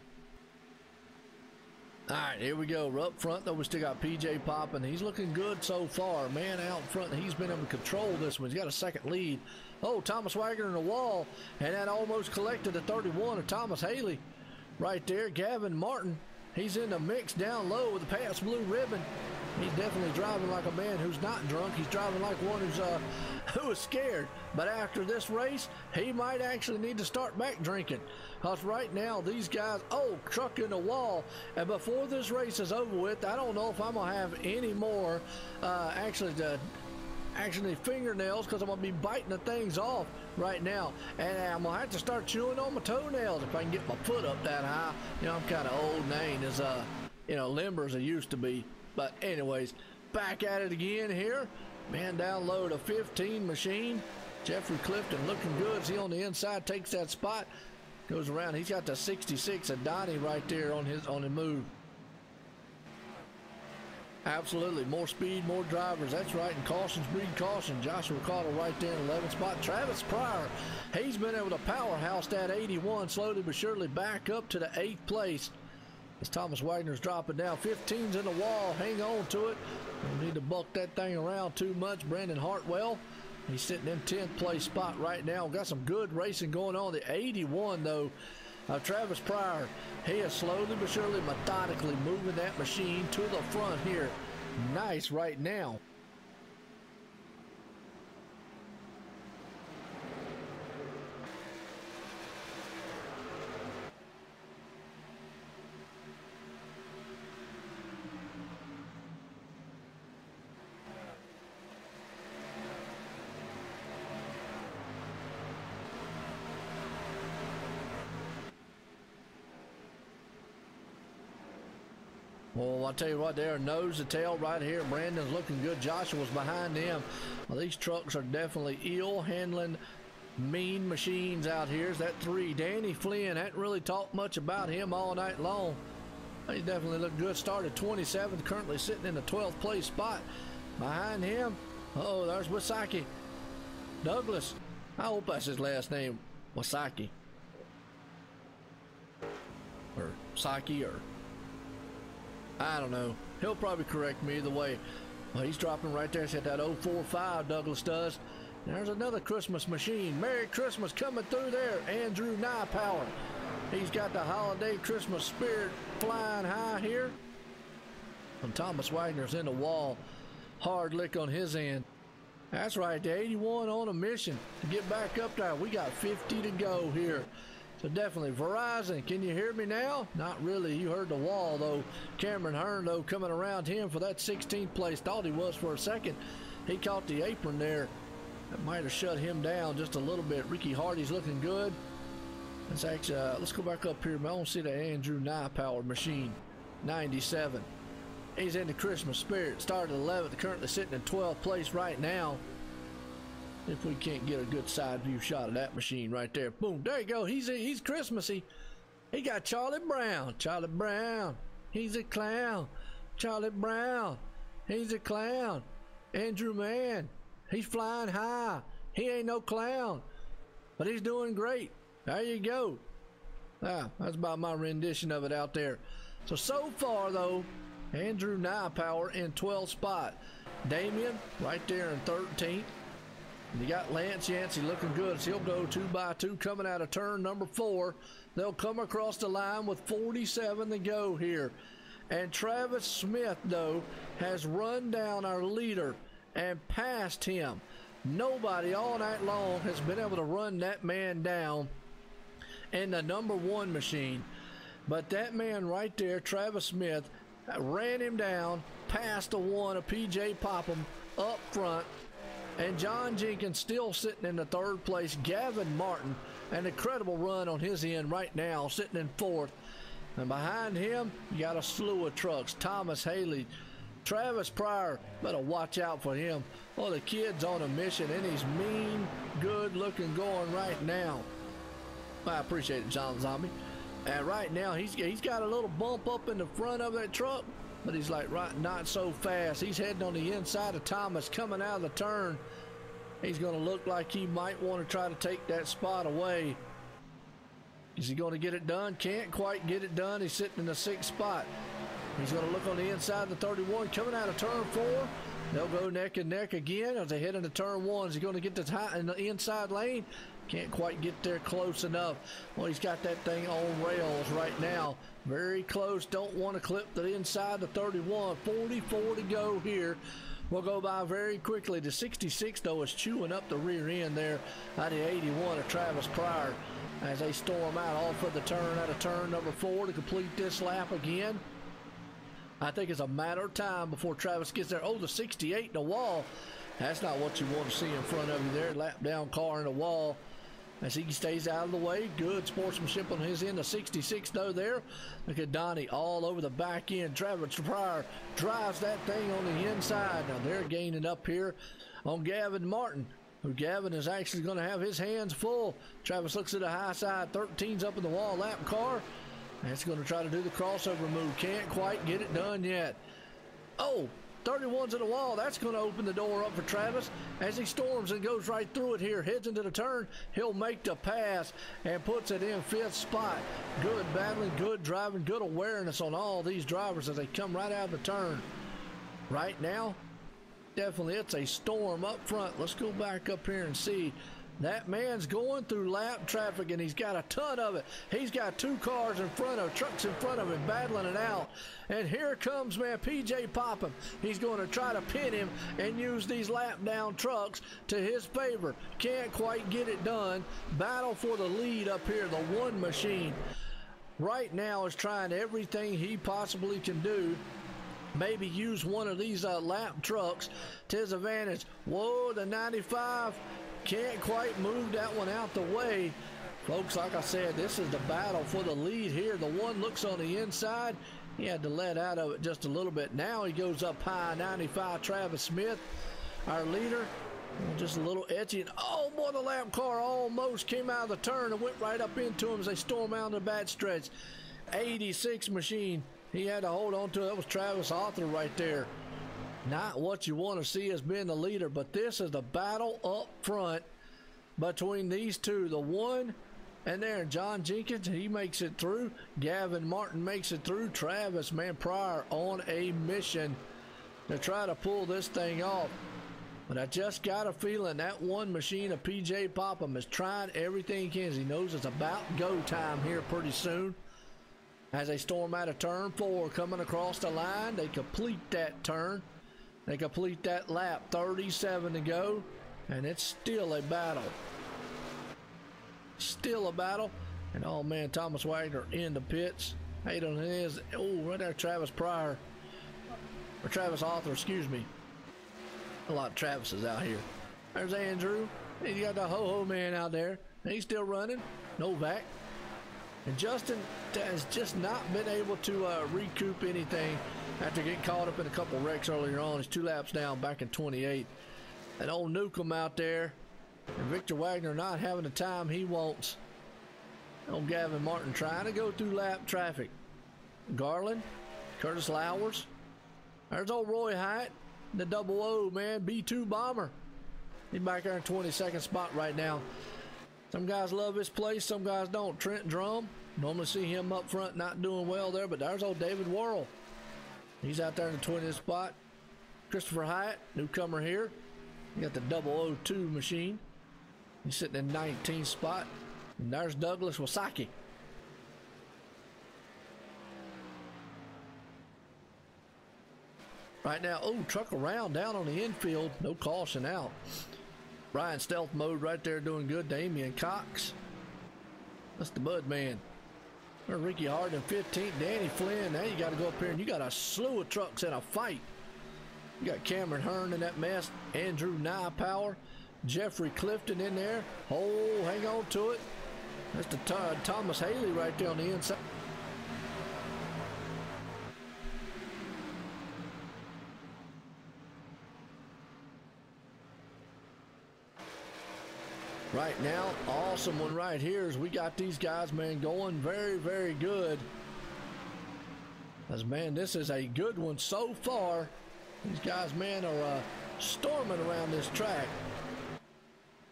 All right, here we go. We're up front, though. We still got PJ Poppin. He's looking good so far. Man out front, he's been able to control this one. He's got a second lead. Oh, Thomas Wagner in the wall, and that almost collected the 31 of Thomas Haley right there. Gavin Martin, he's in the mix down low with the pass blue ribbon. He's definitely driving like a man who's not drunk. He's driving like one who is scared. But after this race, he might actually need to start back drinking. Because right now, these guys, truck in the wall. And before this race is over with, I don't know if I'm going to have any more actually fingernails, because I'm going to be biting the things off right now. And I'm going to have to start chewing on my toenails if I can get my foot up that high. You know, I'm kind of old and ain't as, limber as I used to be. But anyways, back at it again here. Man down low to 15 machine. Jeffrey Clifton looking good. Is he on the inside? Takes that spot. Goes around. He's got the 66 of Donnie right there on the move. Absolutely. More speed, more drivers. That's right. And cautions breed caution. Joshua Cottle right there in 11th spot. Travis Pryor, he's been able to powerhouse that 81 slowly but surely back up to the 8th place. As Thomas Wagner's dropping down. 15's in the wall. Hang on to it. Don't need to buck that thing around too much. Brandon Hartwell, he's sitting in 10th place spot right now. Got some good racing going on. The 81, though, of Travis Pryor. He is slowly but surely, methodically moving that machine to the front here. Nice right now. Well, I'll tell you what, they're nose to tail right here. Brandon's looking good. Joshua's behind him. Well, these trucks are definitely ill handling, mean machines out here. Is that 3? Danny Flynn, hadn't really talked much about him all night long. He definitely looked good. Started 27th, currently sitting in the 12th place spot. Behind him, oh, there's Wasaki. Douglas, I hope that's his last name, Wasaki. Or Saki, or I don't know. He'll probably correct me either way. Well, he's dropping right there. He's at that 045, Douglas does. And there's another Christmas machine. Merry Christmas coming through there. Andrew Power. He's got the holiday Christmas spirit flying high here. And Thomas Wagner's in the wall. Hard lick on his end. That's right, the 81 on a mission to get back up there. We got 50 to go here. So definitely, Verizon, can you hear me now? Not really. You heard the wall, though. Cameron Hearn, though, coming around him for that 16th place. Thought he was for a second. He caught the apron there. That might have shut him down just a little bit. Ricky Hardy's looking good. Let's actually, let's go back up here. I don't see the Andrew Power machine. 97. He's in the Christmas spirit. Started 11th, currently sitting in 12th place right now. If we can't get a good side view shot of that machine right there. Boom, there you go. He's Christmassy. He got Charlie Brown. Charlie Brown, he's a clown. Charlie Brown, he's a clown. Andrew Mann, he's flying high. He ain't no clown, but he's doing great. There you go. That's about my rendition of it out there. So far though, Andrew Power in 12th spot. Damien right there in 13th. You got Lance Yancey looking good as he'll go 2x2 coming out of turn number 4. They'll come across the line with 47 to go here. And Travis Smith, though, has run down our leader and passed him. Nobody all night long has been able to run that man down in the number 1 machine. But that man right there, Travis Smith, ran him down, passed the 1 of PJ Popham up front. And John Jenkins still sitting in the 3rd place. Gavin Martin, an incredible run on his end right now, sitting in 4th. And behind him, you got a slew of trucks. Thomas Haley, Travis Pryor, better watch out for him. Oh, the kid's on a mission, and he's mean, good looking going right now. I appreciate it, John Zombie. And right now, he's got a little bump up in the front of that truck. But he's like, right, not so fast. He's heading on the inside of Thomas, coming out of the turn. He's going to look like he might want to try to take that spot away. Is he going to get it done? Can't quite get it done. He's sitting in the 6th spot. He's going to look on the inside of the 31, coming out of turn 4. They'll go neck and neck again as they head into turn 1. Is he going to get in the inside lane? Can't quite get there close enough. Well, he's got that thing on rails right now. Very close. Don't want to clip the inside the 31. 44 to go here. We'll go by very quickly. The 66, though, is chewing up the rear end there out of the 81 of Travis Pryor as they storm out off of the turn out of turn number 4 to complete this lap again. I think it's a matter of time before Travis gets there. Oh, the 68 in the wall. That's not what you want to see in front of you there. Lap down car in the wall. As he stays out of the way, good sportsmanship on his end. The 66 though there. Look at Donnie all over the back end. Travis Pryor drives that thing on the inside. Now they're gaining up here on Gavin Martin, who Gavin is actually going to have his hands full. Travis looks at the high side. 13's up in the wall lap car. And it's going to try to do the crossover move. Can't quite get it done yet. Oh, 31's in the wall. That's going to open the door up for Travis as he storms and goes right through it here. Heads into the turn. He'll make the pass and puts it in 5th spot. Good battling, good driving, good awareness on all these drivers as they come right out of the turn. Right now, definitely it's a storm up front. Let's go back up here and see. That man's going through lap traffic, and he's got a ton of it. He's got two cars in front of, trucks in front of him, battling it out. And here comes, man, PJ Popham. He's going to try to pin him and use these lap down trucks to his favor. Can't quite get it done. Battle for the lead up here. The one machine right now is trying everything he possibly can do. Maybe use one of these lap trucks to his advantage. Whoa, the 95 can't quite move that one out the way. Folks, like I said, this is the battle for the lead here. The one looks on the inside. He had to let out of it just a little bit. Now he goes up high. 95, Travis Smith, our leader. Just a little etchy. And oh boy, the lap car almost came out of the turn and went right up into him as they storm out the back stretch. 86 machine. He had to hold on to it. That was Travis Arthur right there. Not what you want to see as being the leader, but this is the battle up front between these two. The one and there, John Jenkins, he makes it through. Gavin Martin makes it through. Travis, man, Pryor on a mission to try to pull this thing off. But I just got a feeling that one machine of PJ Popham is trying everything he can. He knows it's about go time here pretty soon. As they storm out of turn 4, coming across the line, they complete that turn. They complete that lap, 37 to go, and it's still a battle. Still a battle. And oh man, Thomas Wagner in the pits. 8 on his. Oh, right there, Travis Pryor. Or Travis Arthur, excuse me. A lot of Travises out here. There's Andrew. And you got the ho-ho man out there. And he's still running. Novak. And Justin has just not been able to recoup anything after getting caught up in a couple wrecks earlier on. He's 2 laps down back in 28. And old Newcomb out there. And Victor Wagner not having the time he wants. Old Gavin Martin trying to go through lap traffic. Garland, Curtis Lowers. There's old Roy Hyatt, the double O, man, B2 bomber. He's back there in 22nd spot right now. Some guys love this place, some guys don't. Trent Drum, normally see him up front not doing well there, but there's old David Worrell. He's out there in the 20th spot. Christopher Hyatt, newcomer here. You got the 002 machine. He's sitting in 19th spot. And there's Douglas Wasaki. Right now, oh, truck around down on the infield. No caution out. Brian stealth mode right there doing good. Damian Cox. That's the Bud man. There's Ricky Hardin 15th. Danny Flynn. Now you got to go up here and you got a slew of trucks in a fight. You got Cameron Hearn in that mess. Andrew Nypower. Jeffrey Clifton in there. Oh, hang on to it. That's the Thomas Haley right there on the inside. Right now, awesome one right here is we got these guys, man, going very, very good. As, man, this is a good one so far. These guys, man, are storming around this track.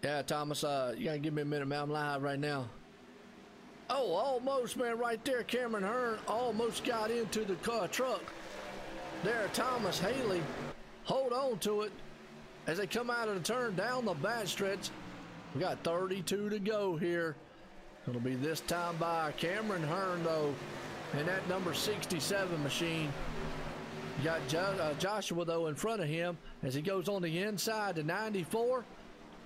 Yeah, Thomas, you gotta give me a minute, man. I'm live right now. Oh, almost, man, right there. Cameron Hearn almost got into the truck. There, Thomas Haley. Hold on to it as they come out of the turn down the back stretch. We got 32 to go here. It'll be this time by Cameron Hearn, though, and that number 67 machine. You got Joshua, though, in front of him as he goes on the inside to 94.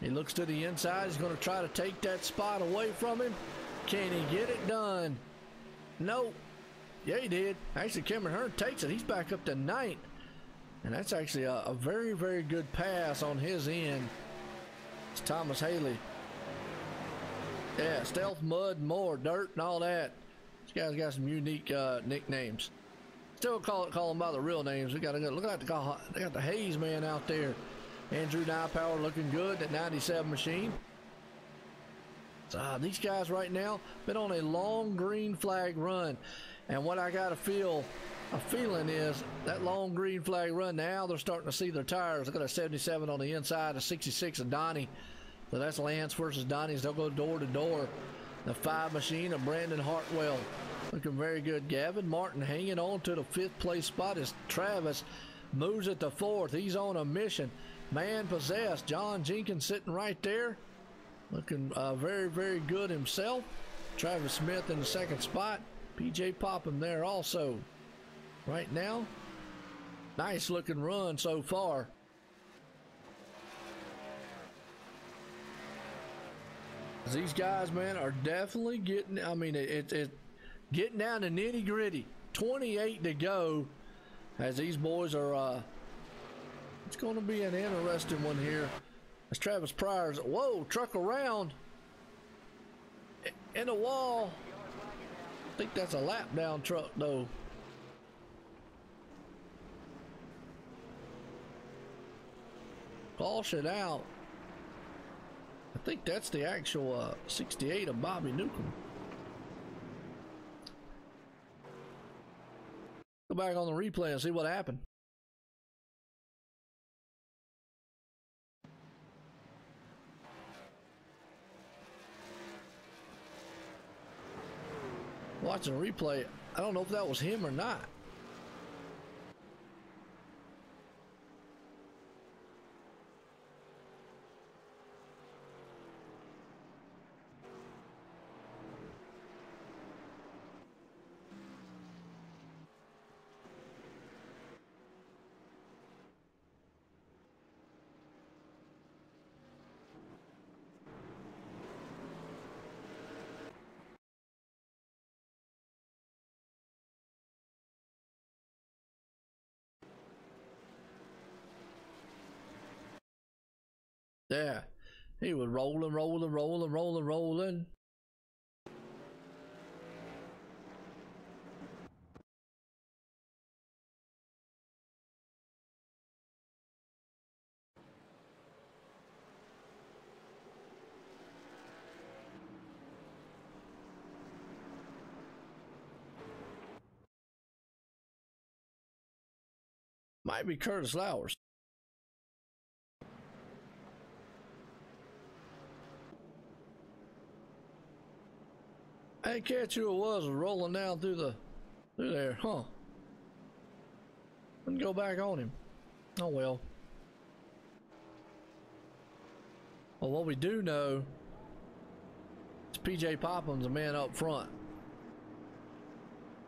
He looks to the inside. He's going to try to take that spot away from him. Can he get it done? Nope. Yeah, he did. Actually, Cameron Hearn takes it. He's back up to 9th. And that's actually a very, very good pass on his end. It's Thomas Haley. Yeah, Stealth, Mud, More, Dirt, and all that. This guy's got some unique nicknames. Still call them by the real names. We got to look at they got the Hayes man out there. Andrew Nypower looking good. That 97 machine. So, these guys right now been on a long green flag run, and what I got a feeling is that long green flag run, now they're starting to see their tires. Look at a 77 on the inside, a 66 of Donnie. So that's Lance versus Donnie's. They'll go door to door. The 5 machine of Brandon Hartwell looking very good. Gavin Martin hanging on to the 5th place spot as Travis moves it to 4th. He's on a mission. Man possessed. John Jenkins sitting right there. looking very, very good himself. Travis Smith in the second spot. PJ Popham there also. Right now, nice looking run so far. These guys, man, are definitely getting, I mean, it's getting down to nitty gritty. 28 to go as these boys are, it's going to be an interesting one here. As Travis Pryor's, whoa, truck around in the wall. I think that's a lap down truck though. Caution out. I think that's the actual 68 of Bobby Newcomb. Go back on the replay and see what happened. Watching the replay, I don't know if that was him or not. Yeah, he was rolling. Might be Curtis Lowers. I didn't catch who it was rolling down through there, huh? Couldn't go back on him. Oh well. Well, what we do know is PJ Popham's a man up front.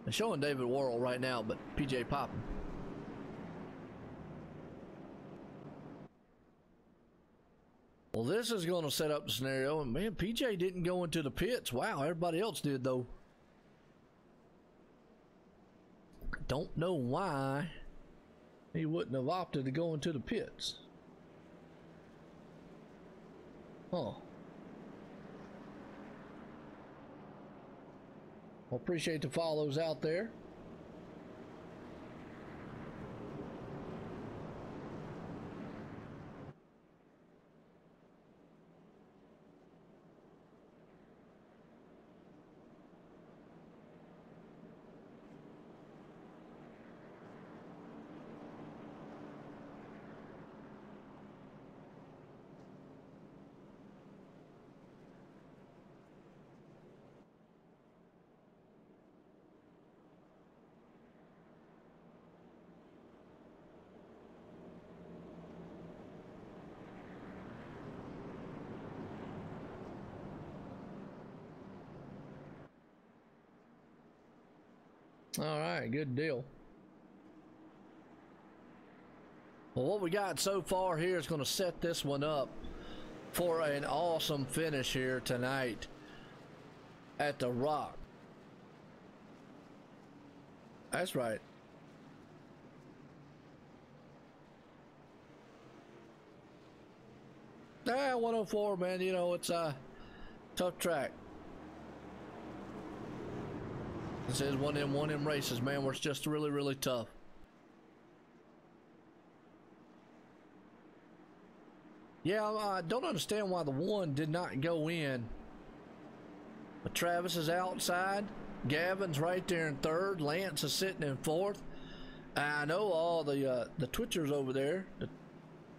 They're showing David Worrell right now, but PJ Popham. Well, this is going to set up the scenario, and man, PJ didn't go into the pits. Wow, everybody else did though. Don't know why he wouldn't have opted to go into the pits. Huh. Well, appreciate the follows out there. All right, good deal. Well, what we got so far here is going to set this one up for an awesome finish here tonight at the Rock. That's right. Yeah, 104, man. You know, it's a tough track. This is one of them races, man, where it's just really, really tough. Yeah, I don't understand why the one did not go in. But Travis is outside. Gavin's right there in third. Lance is sitting in fourth. I know all the Twitchers over there.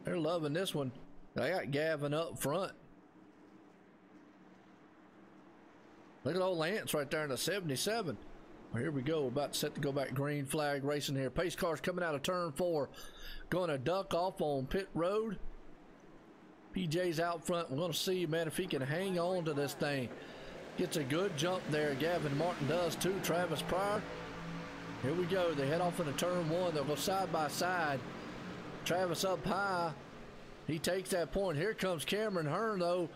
They're loving this one. I got Gavin up front. Look at old Lance right there in the 77. Well, here we go. We're about set to go back green flag racing here. Pace car's coming out of turn 4. Going to duck off on pit road. PJ's out front. We're going to see, man, if he can hang on to this thing. Gets a good jump there. Gavin Martin does too. Travis Pryor. Here we go. They head off into turn one. They'll go side by side. Travis up high. He takes that point. Here comes Cameron Hearn, though.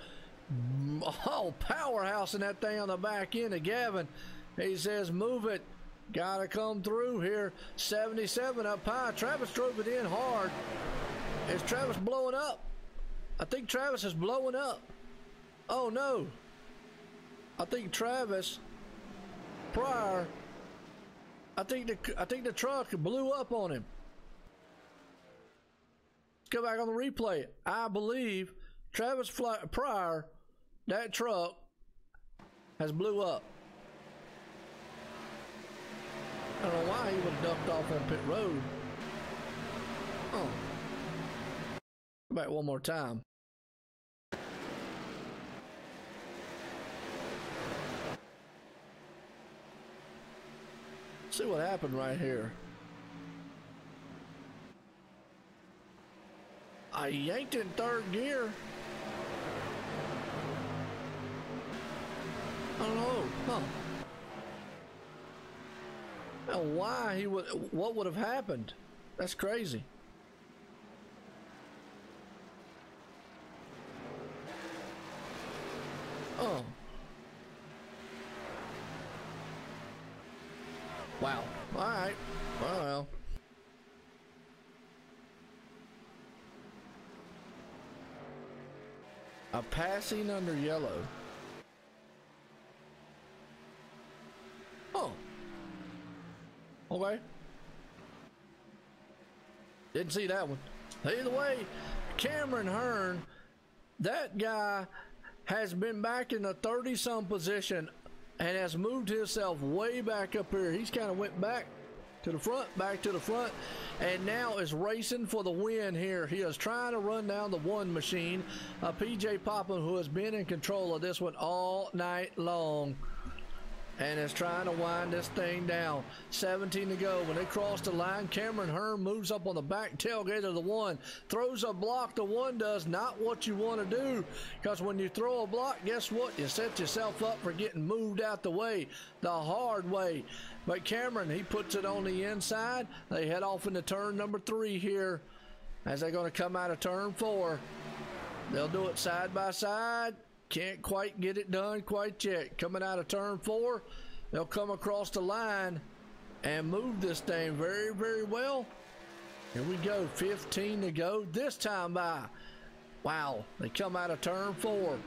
Oh, powerhouse in that thing on the back end of Gavin. He says, move it. Gotta come through here. 77 up high. Travis drove it in hard. Is Travis blowing up? I think Travis is blowing up. Oh, no. I think Travis Pryor, I think the truck blew up on him. Let's go back on the replay. I believe Travis Pryor, that truck has blew up. I don't know why he would have ducked off on pit road. Oh. Go back one more time. See what happened right here. I yanked in third gear. I don't know. Huh. I don't know why he would. What would have happened? That's crazy. Oh. Wow. All right. Well. A passing under yellow. Oh. Okay. Didn't see that one. Either way, Cameron Hearn, that guy has been back in the 30-some position and has moved himself way back up here. He's kind of went back to the front, back to the front, and now is racing for the win here. He is trying to run down the one machine, PJ Popham, who has been in control of this one all night long, and is trying to wind this thing down. 17 to go. When they cross the line, Cameron Hearn moves up on the back tailgate of the one, throws a block. The one does not what you want to do, because when you throw a block, guess what? You set yourself up for getting moved out the way, the hard way. But Cameron, he puts it on the inside. They head off into turn number 3 here as they're going to come out of turn 4. They'll do it side by side. Can't quite get it done quite yet. Coming out of turn 4, they'll come across the line and move this thing very, very well. Here we go, 15 to go this time by. Wow, they come out of turn 4.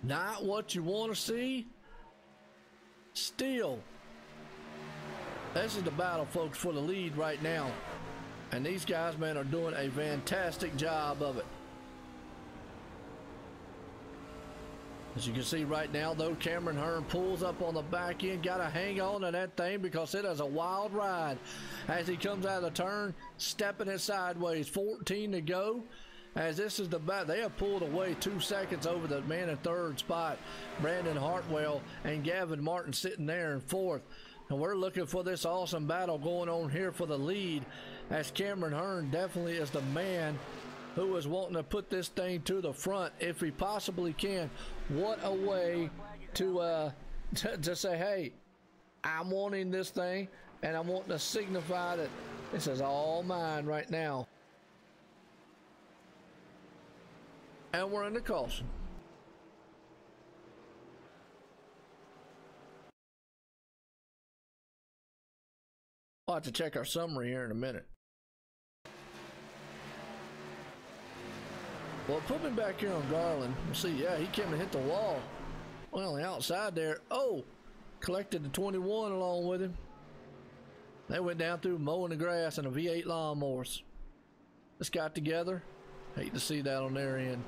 Not what you want to see. Still, this is the battle, folks, for the lead right now. And these guys, man, are doing a fantastic job of it. As you can see right now, though, Cameron Hearn pulls up on the back end. Got to hang on to that thing because it is a wild ride. As he comes out of the turn, stepping it sideways. 14 to go. As this is the back, they have pulled away 2 seconds over the man in third spot, Brandon Hartwell, and Gavin Martin sitting there in fourth. And we're looking for this awesome battle going on here for the lead, as Cameron Hearn definitely is the man who is wanting to put this thing to the front if he possibly can. What a way to say, hey, I'm wanting this thing, and I'm wanting to signify that this is all mine right now. And we're in the caution. I'll have to check our summary here in a minute. Well, put me back here on Garland. We'll see. Yeah, he came and hit the wall. Well, on the outside there. Oh, collected the 21 along with him. They went down through mowing the grass and a V8 lawnmowers. Just got together. Hate to see that on their end.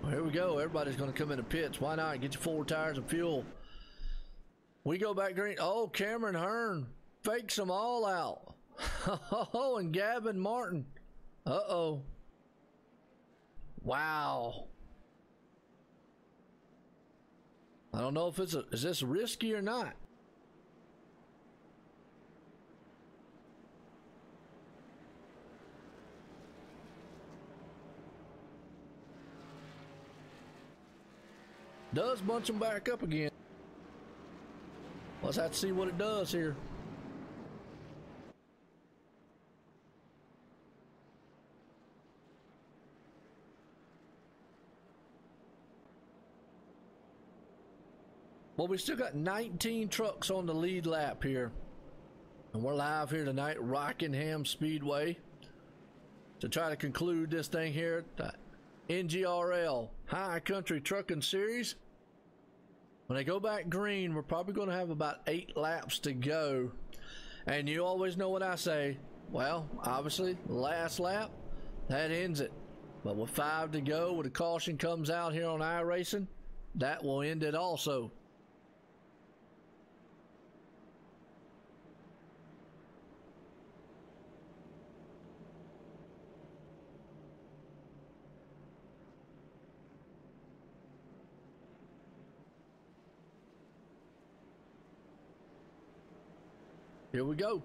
Well, here we go. Everybody's going to come into pits. Why not? Get your 4 tires of fuel. We go back green. Oh, Cameron Hearn fakes them all out. Oh, and Gavin Martin. Uh-oh. Wow. I don't know if is this risky or not. Does bunch them back up again. Let's have to see what it does here. Well, we still got 19 trucks on the lead lap here. And we're live here tonight at Rockingham Speedway to try to conclude this thing here at the NGRL High Country Trucking Series. When they go back green, we're probably going to have about 8 laps to go. And you always know what I say. Well, obviously, last lap, that ends it. But with 5 to go, when the caution comes out here on iRacing, that will end it also. Here we go.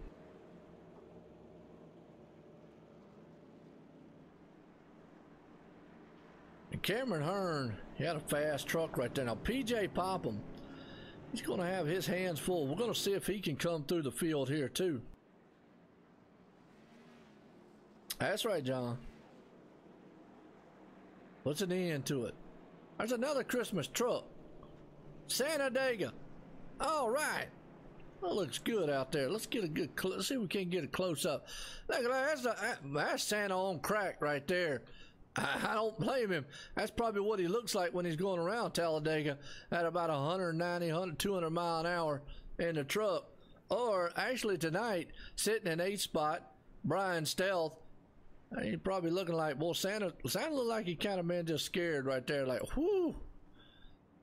And Cameron Hearn, he had a fast truck right there. Now PJ Popham, he's going to have his hands full. We're going to see if he can come through the field here too. That's right, John. What's an end to it? There's another Christmas truck. Santa Dega. All right. That looks good out there. Let's get a good. Let's see if we can get a close up. Look, that's Santa on crack right there. I don't blame him. That's probably what he looks like when he's going around Talladega at about 190, 200 mile an hour in the truck. Or actually tonight, sitting in 8th spot, Brian Stealth. He's probably looking like, well, Santa looked like he kind of been just scared right there. Like, whoo,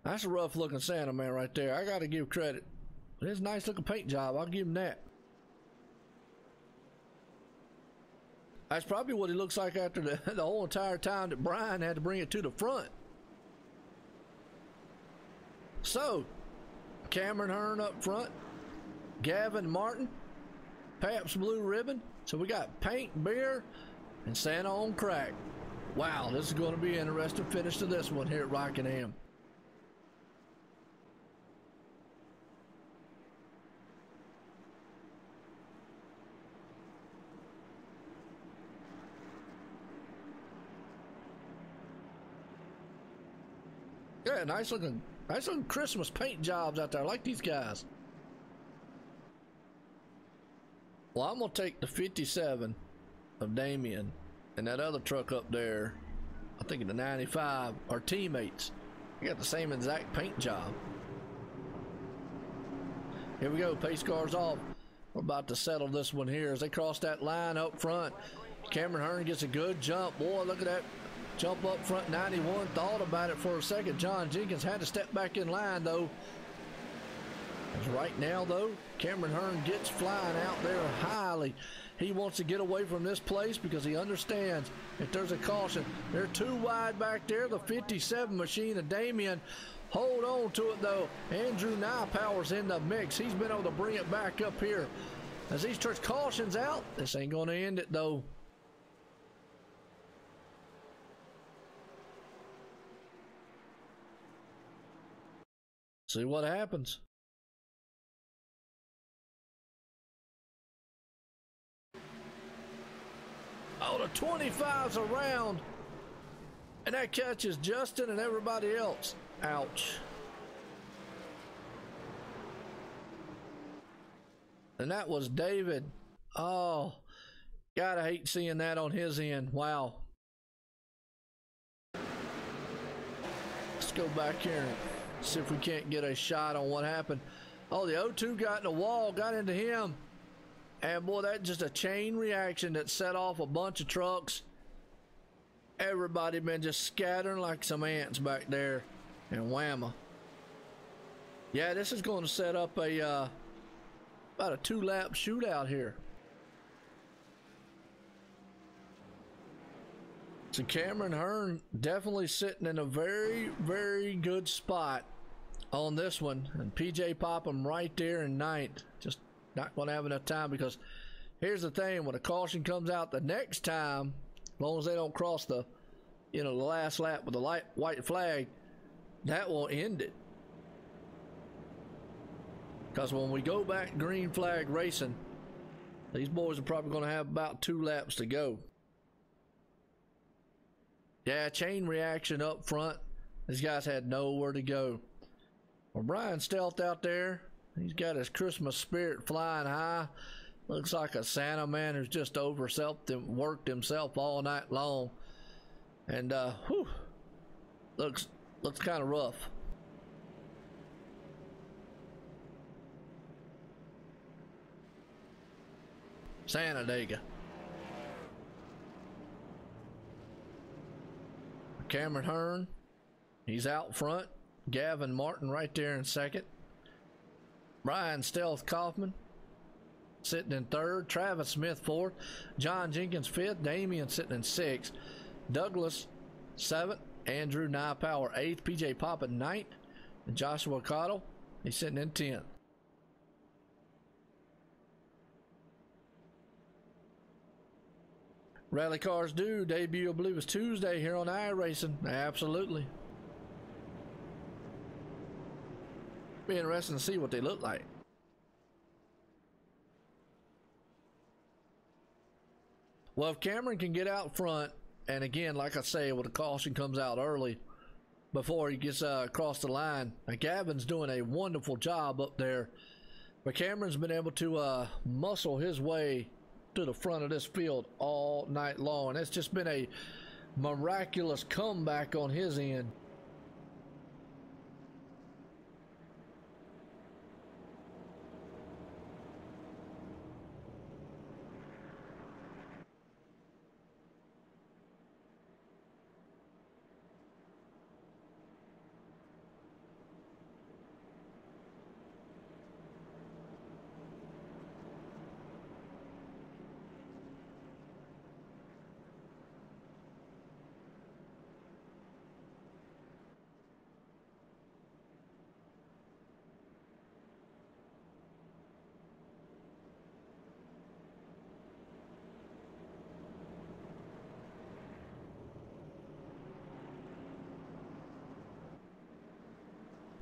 that's a rough looking Santa man right there. I got to give credit. It's a nice looking paint job. I'll give him that. That's probably what he looks like after the whole entire time that Brian had to bring it to the front. So, Cameron Hearn up front, Gavin Martin, Pabst Blue Ribbon. So we got paint, beer, and Santa on crack. Wow, this is going to be an interesting finish to this one here at Rockingham. Yeah, nice looking Christmas paint jobs out there. I like these guys. Well, I'm gonna take the 57 of Damien and that other truck up there. I think the 95 are teammates. They got the same exact paint job. Here we go. Pace car's off. We're about to settle this one here as they cross that line up front. Cameron Hearn gets a good jump. Boy, look at that. Jump up front, 91. Thought about it for a second. John Jenkins had to step back in line, though. As right now, though, Cameron Hearn gets flying out there highly. He wants to get away from this place because he understands if there's a caution. They're too wide back there. The 57 machine of Damien. Hold on to it, though. Andrew Nypower's in the mix. He's been able to bring it back up here. As these turns cautions out, this ain't going to end it, though. See what happens. Oh, the 25's around. And that catches Justin and everybody else. Ouch. And that was David. Oh, gotta hate seeing that on his end. Wow. Let's go back here and see if we can't get a shot on what happened. Oh, the O2 got in the wall, got into him. And boy, that's just a chain reaction that set off a bunch of trucks. Everybody been just scattering like some ants back there. And whamma. Yeah, this is going to set up a about a 2-lap shootout here. So Cameron Hearn definitely sitting in a very, very good spot on this one. And PJ Popham right there in 9th. Just not going to have enough time because here's the thing. When a caution comes out the next time, as long as they don't cross the, the last lap with the white flag, that will end it. Because when we go back green flag racing, these boys are probably going to have about 2 laps to go. Yeah, chain reaction up front. These guys had nowhere to go. Well, Brian Stealth out there, he's got his Christmas spirit flying high. Looks like a Santa man who's just worked himself all night long. And whew, looks kind of rough. Sanadega. Cameron Hearn, he's out front. Gavin Martin right there in second. Brian Stealth Kaufman sitting in third. Travis Smith fourth. John Jenkins fifth. Damian sitting in sixth. Douglas seventh. Andrew Nypower eighth. PJ Poppin ninth. And Joshua Cottle, he's sitting in 10th. Rally cars do debut, I believe it's Tuesday here on iRacing. Absolutely. Be interesting to see what they look like. Well, if Cameron can get out front, and again, like I say, when the caution comes out early before he gets across the line, Gavin's doing a wonderful job up there. But Cameron's been able to muscle his way to the front of this field all night long. It's just been a miraculous comeback on his end.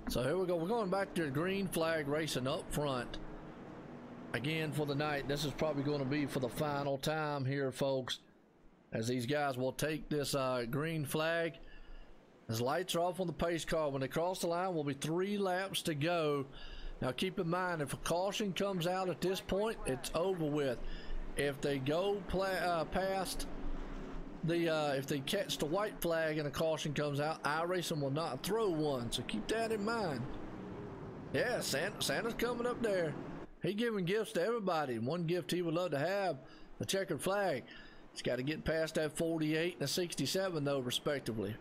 So here we go. We're going back to green flag racing up front again for the night. This is probably going to be for the final time here, folks, as these guys will take this green flag. His lights are off on the pace car. When they cross the line, will be 3 laps to go. Now keep in mind, if a caution comes out at this point, it's over with. If they go past the if they catch the white flag and a caution comes out, iRacing will not throw one, so keep that in mind. Yeah, Santa's coming up there. He giving gifts to everybody. One gift he would love to have, the checkered flag. He's got to get past that 48 and a 67 though, respectively.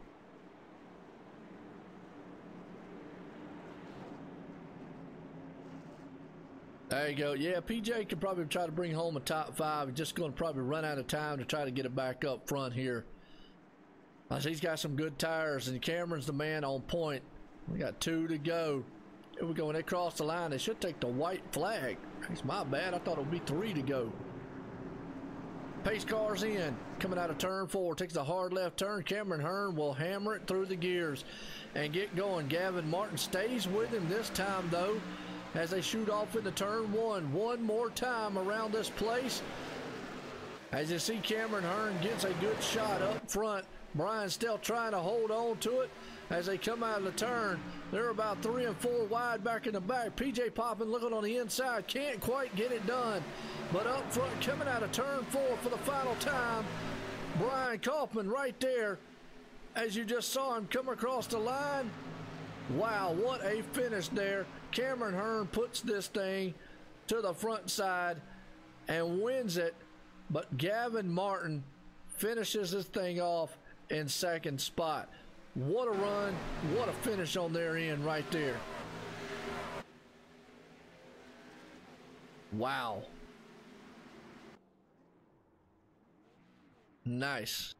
There you go. Yeah, PJ could probably try to bring home a top 5. He's just going to probably run out of time to try to get it back up front here. He's got some good tires, and Cameron's the man on point. We got 2 to go. Here we go. When they cross the line, they should take the white flag. It's my bad. I thought it would be 3 to go. Pace car's in. Coming out of turn 4. Takes a hard left turn. Cameron Hearn will hammer it through the gears and get going. Gavin Martin stays with him this time, though, as they shoot off into turn 1. One more time around this place. As you see, Cameron Hearn gets a good shot up front. Brian's still trying to hold on to it as they come out of the turn. They're about 3 and 4 wide back in the back. PJ Poppin looking on the inside. Can't quite get it done. But up front, coming out of turn 4 for the final time, Brian Kaufman right there. As you just saw him come across the line. Wow, what a finish there. Cameron Hearn puts this thing to the front side and wins it, but Gavin Martin finishes this thing off in second spot. What a run, what a finish on their end right there. Wow. Nice.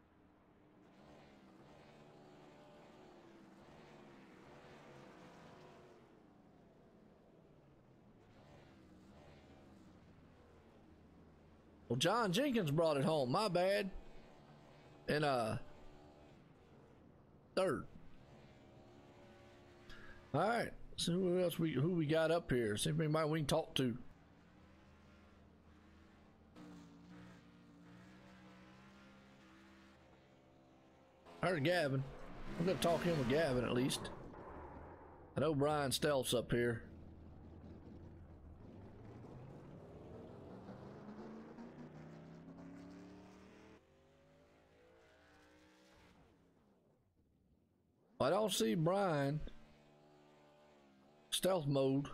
Well, John Jenkins brought it home. My bad. In third. All right. See who else who we got up here. See if anybody we can talk to. I heard Gavin. I'm gonna talk in with Gavin at least. I know Brian Stealth's up here. I don't see Brian. Stealth mode.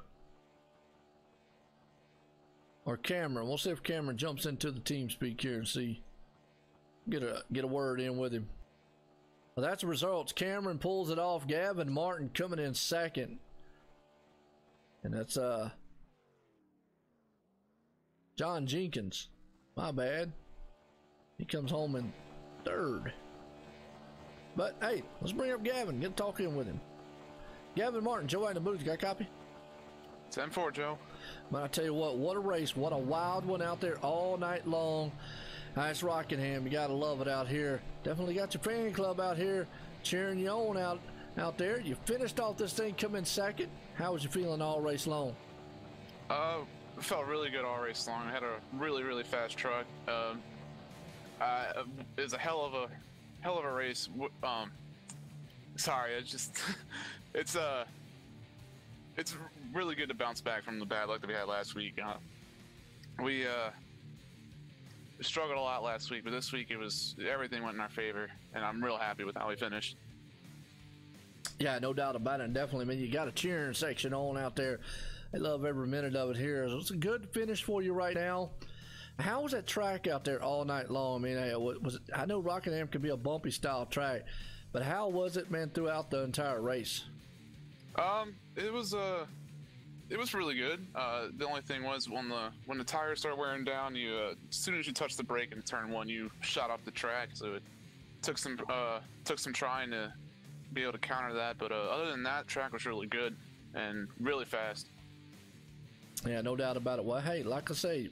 Or Cameron. We'll see if Cameron jumps into the team speak here and see. Get a word in with him. Well, that's the results. Cameron pulls it off. Gavin Martin coming in second. And that's John Jenkins. My bad. He comes home in third. But hey, let's bring up Gavin. Get talking with him. Gavin Martin, Joe in the booth. You got a copy? 10-4, Joe. But I tell you what a race. What a wild one out there all night long. Nice Rockingham. You got to love it out here. Definitely got your fan club out here cheering you on out there. You finished off this thing coming second. How was you feeling all race long? Felt really good all race long. I had a really fast truck. It was a hell of a race. Sorry, it's really good to bounce back from the bad luck that we had last week. We struggled a lot last week, but this week everything went in our favor, and I'm real happy with how we finished. Yeah, no doubt about it. And definitely, I mean, you got a cheering section on out there. I love every minute of it here. It's a good finish for you right now. How was that track out there all night long? I mean, I know Rockingham can be a bumpy style track, but how was it, man, throughout the entire race? It was really good. The only thing was when the tires started wearing down, as soon as you touched the brake in turn one, you shot off the track. So it took some trying to be able to counter that. But other than that, track was really good and really fast. Yeah, no doubt about it. Well, hey, like I say,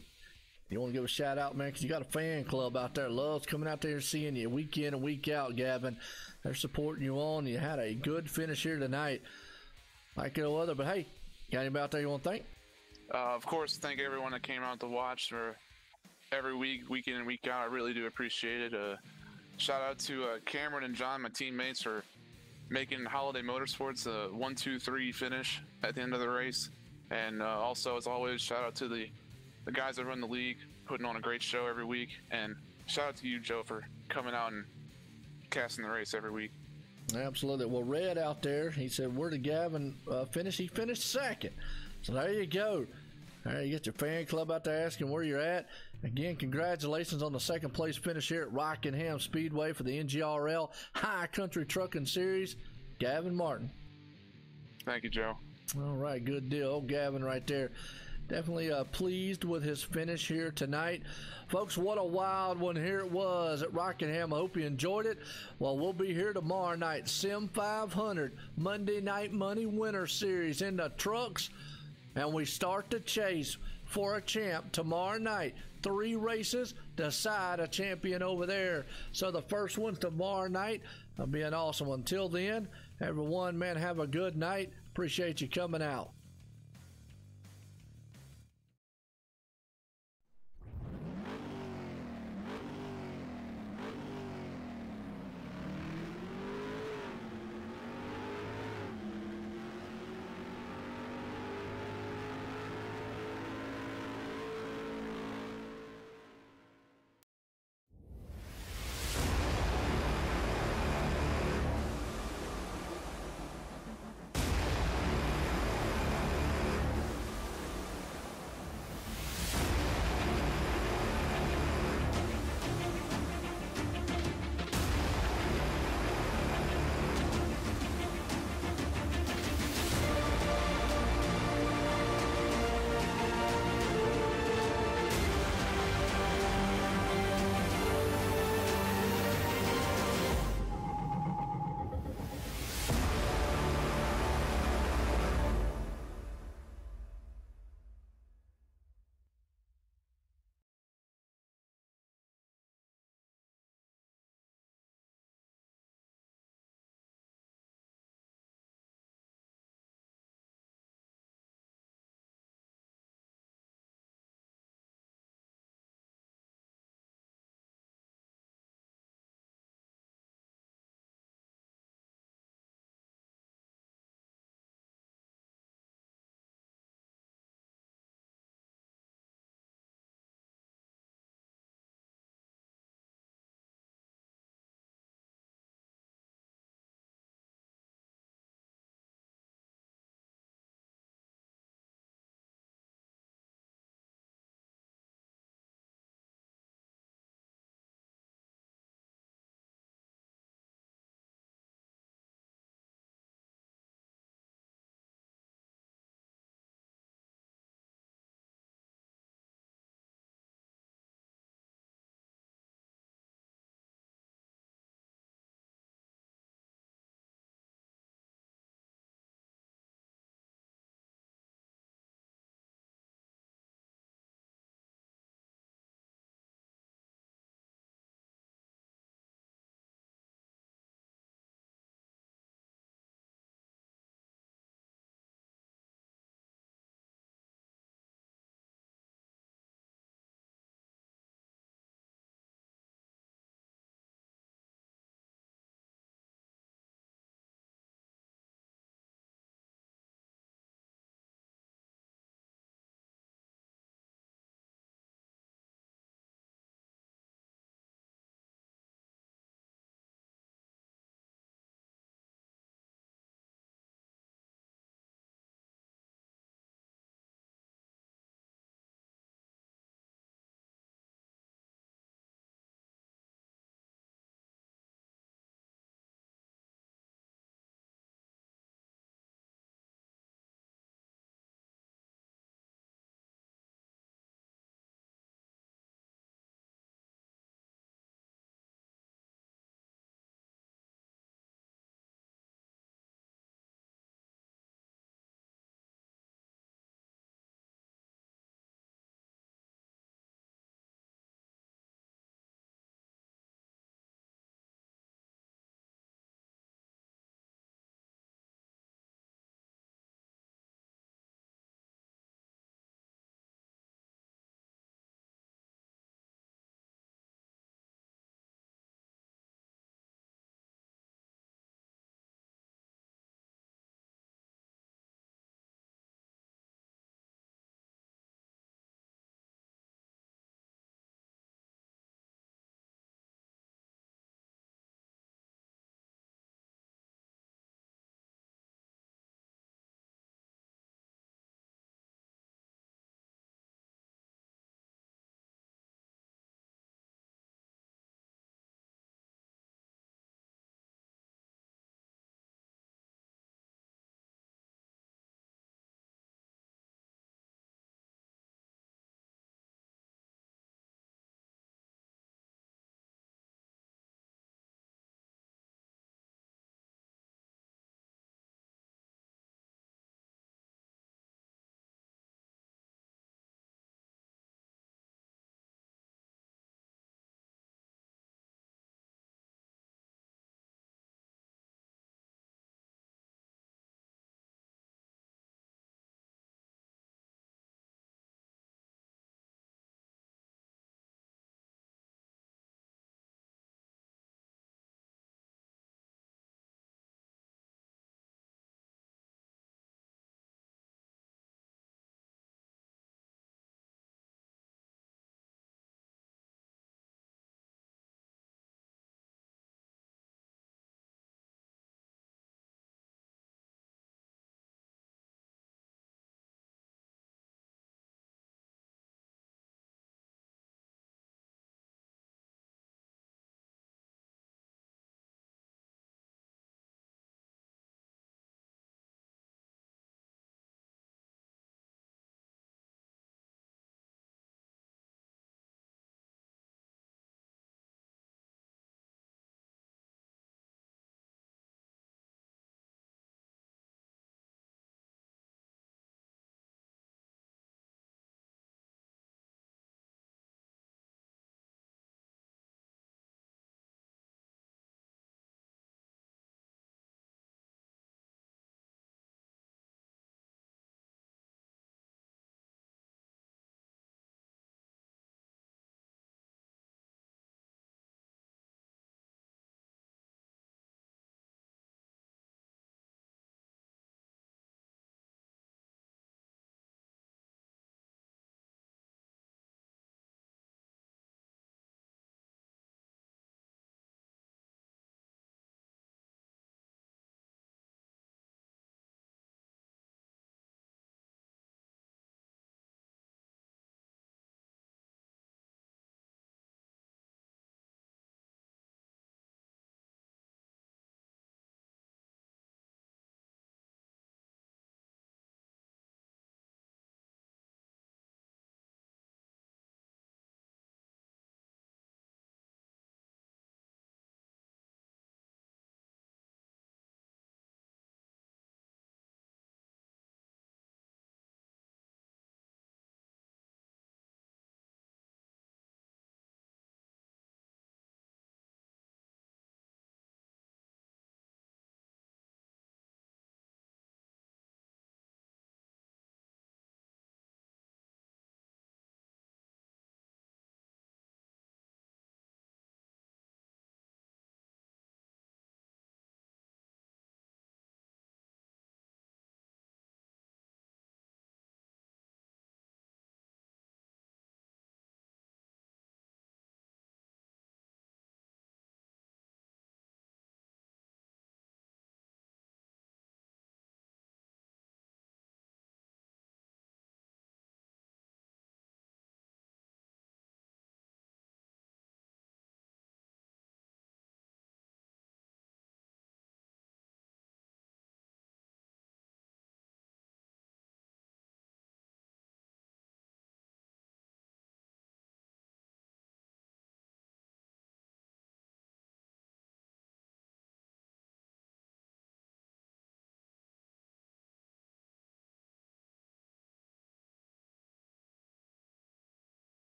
you want to give a shout out, man, because you got a fan club out there. Loves coming out there and seeing you week in and week out, Gavin. They're supporting you on. You had a good finish here tonight. Like no other, but hey, got anybody out there you want to thank? Of course, thank everyone that came out to watch for every week in and week out. I really do appreciate it. Shout out to Cameron and John, my teammates, for making Holiday Motorsports a 1-2-3 finish at the end of the race. And also, as always, shout out to the guys that run the league, putting on a great show every week. And shout out to you, Joe, for coming out and casting the race every week. Absolutely. Well, Red out there, he said, where did Gavin finish? He finished second. So there you go. All right, you get your fan club out there asking where you're at. Again, congratulations on the second place finish here at Rockingham Speedway for the NGRL High Country Trucking Series. Gavin Martin. Thank you, Joe. All right, good deal. Oh, Gavin right there. Definitely pleased with his finish here tonight. Folks, what a wild one here it was at Rockingham. I hope you enjoyed it. Well, we'll be here tomorrow night. Sim500 Monday Night Money Winter Series in the trucks. And we start the chase for a champ tomorrow night. 3 races, decide a champion over there. So the first one tomorrow night will be an awesome one. Until then, everyone, man, have a good night. Appreciate you coming out.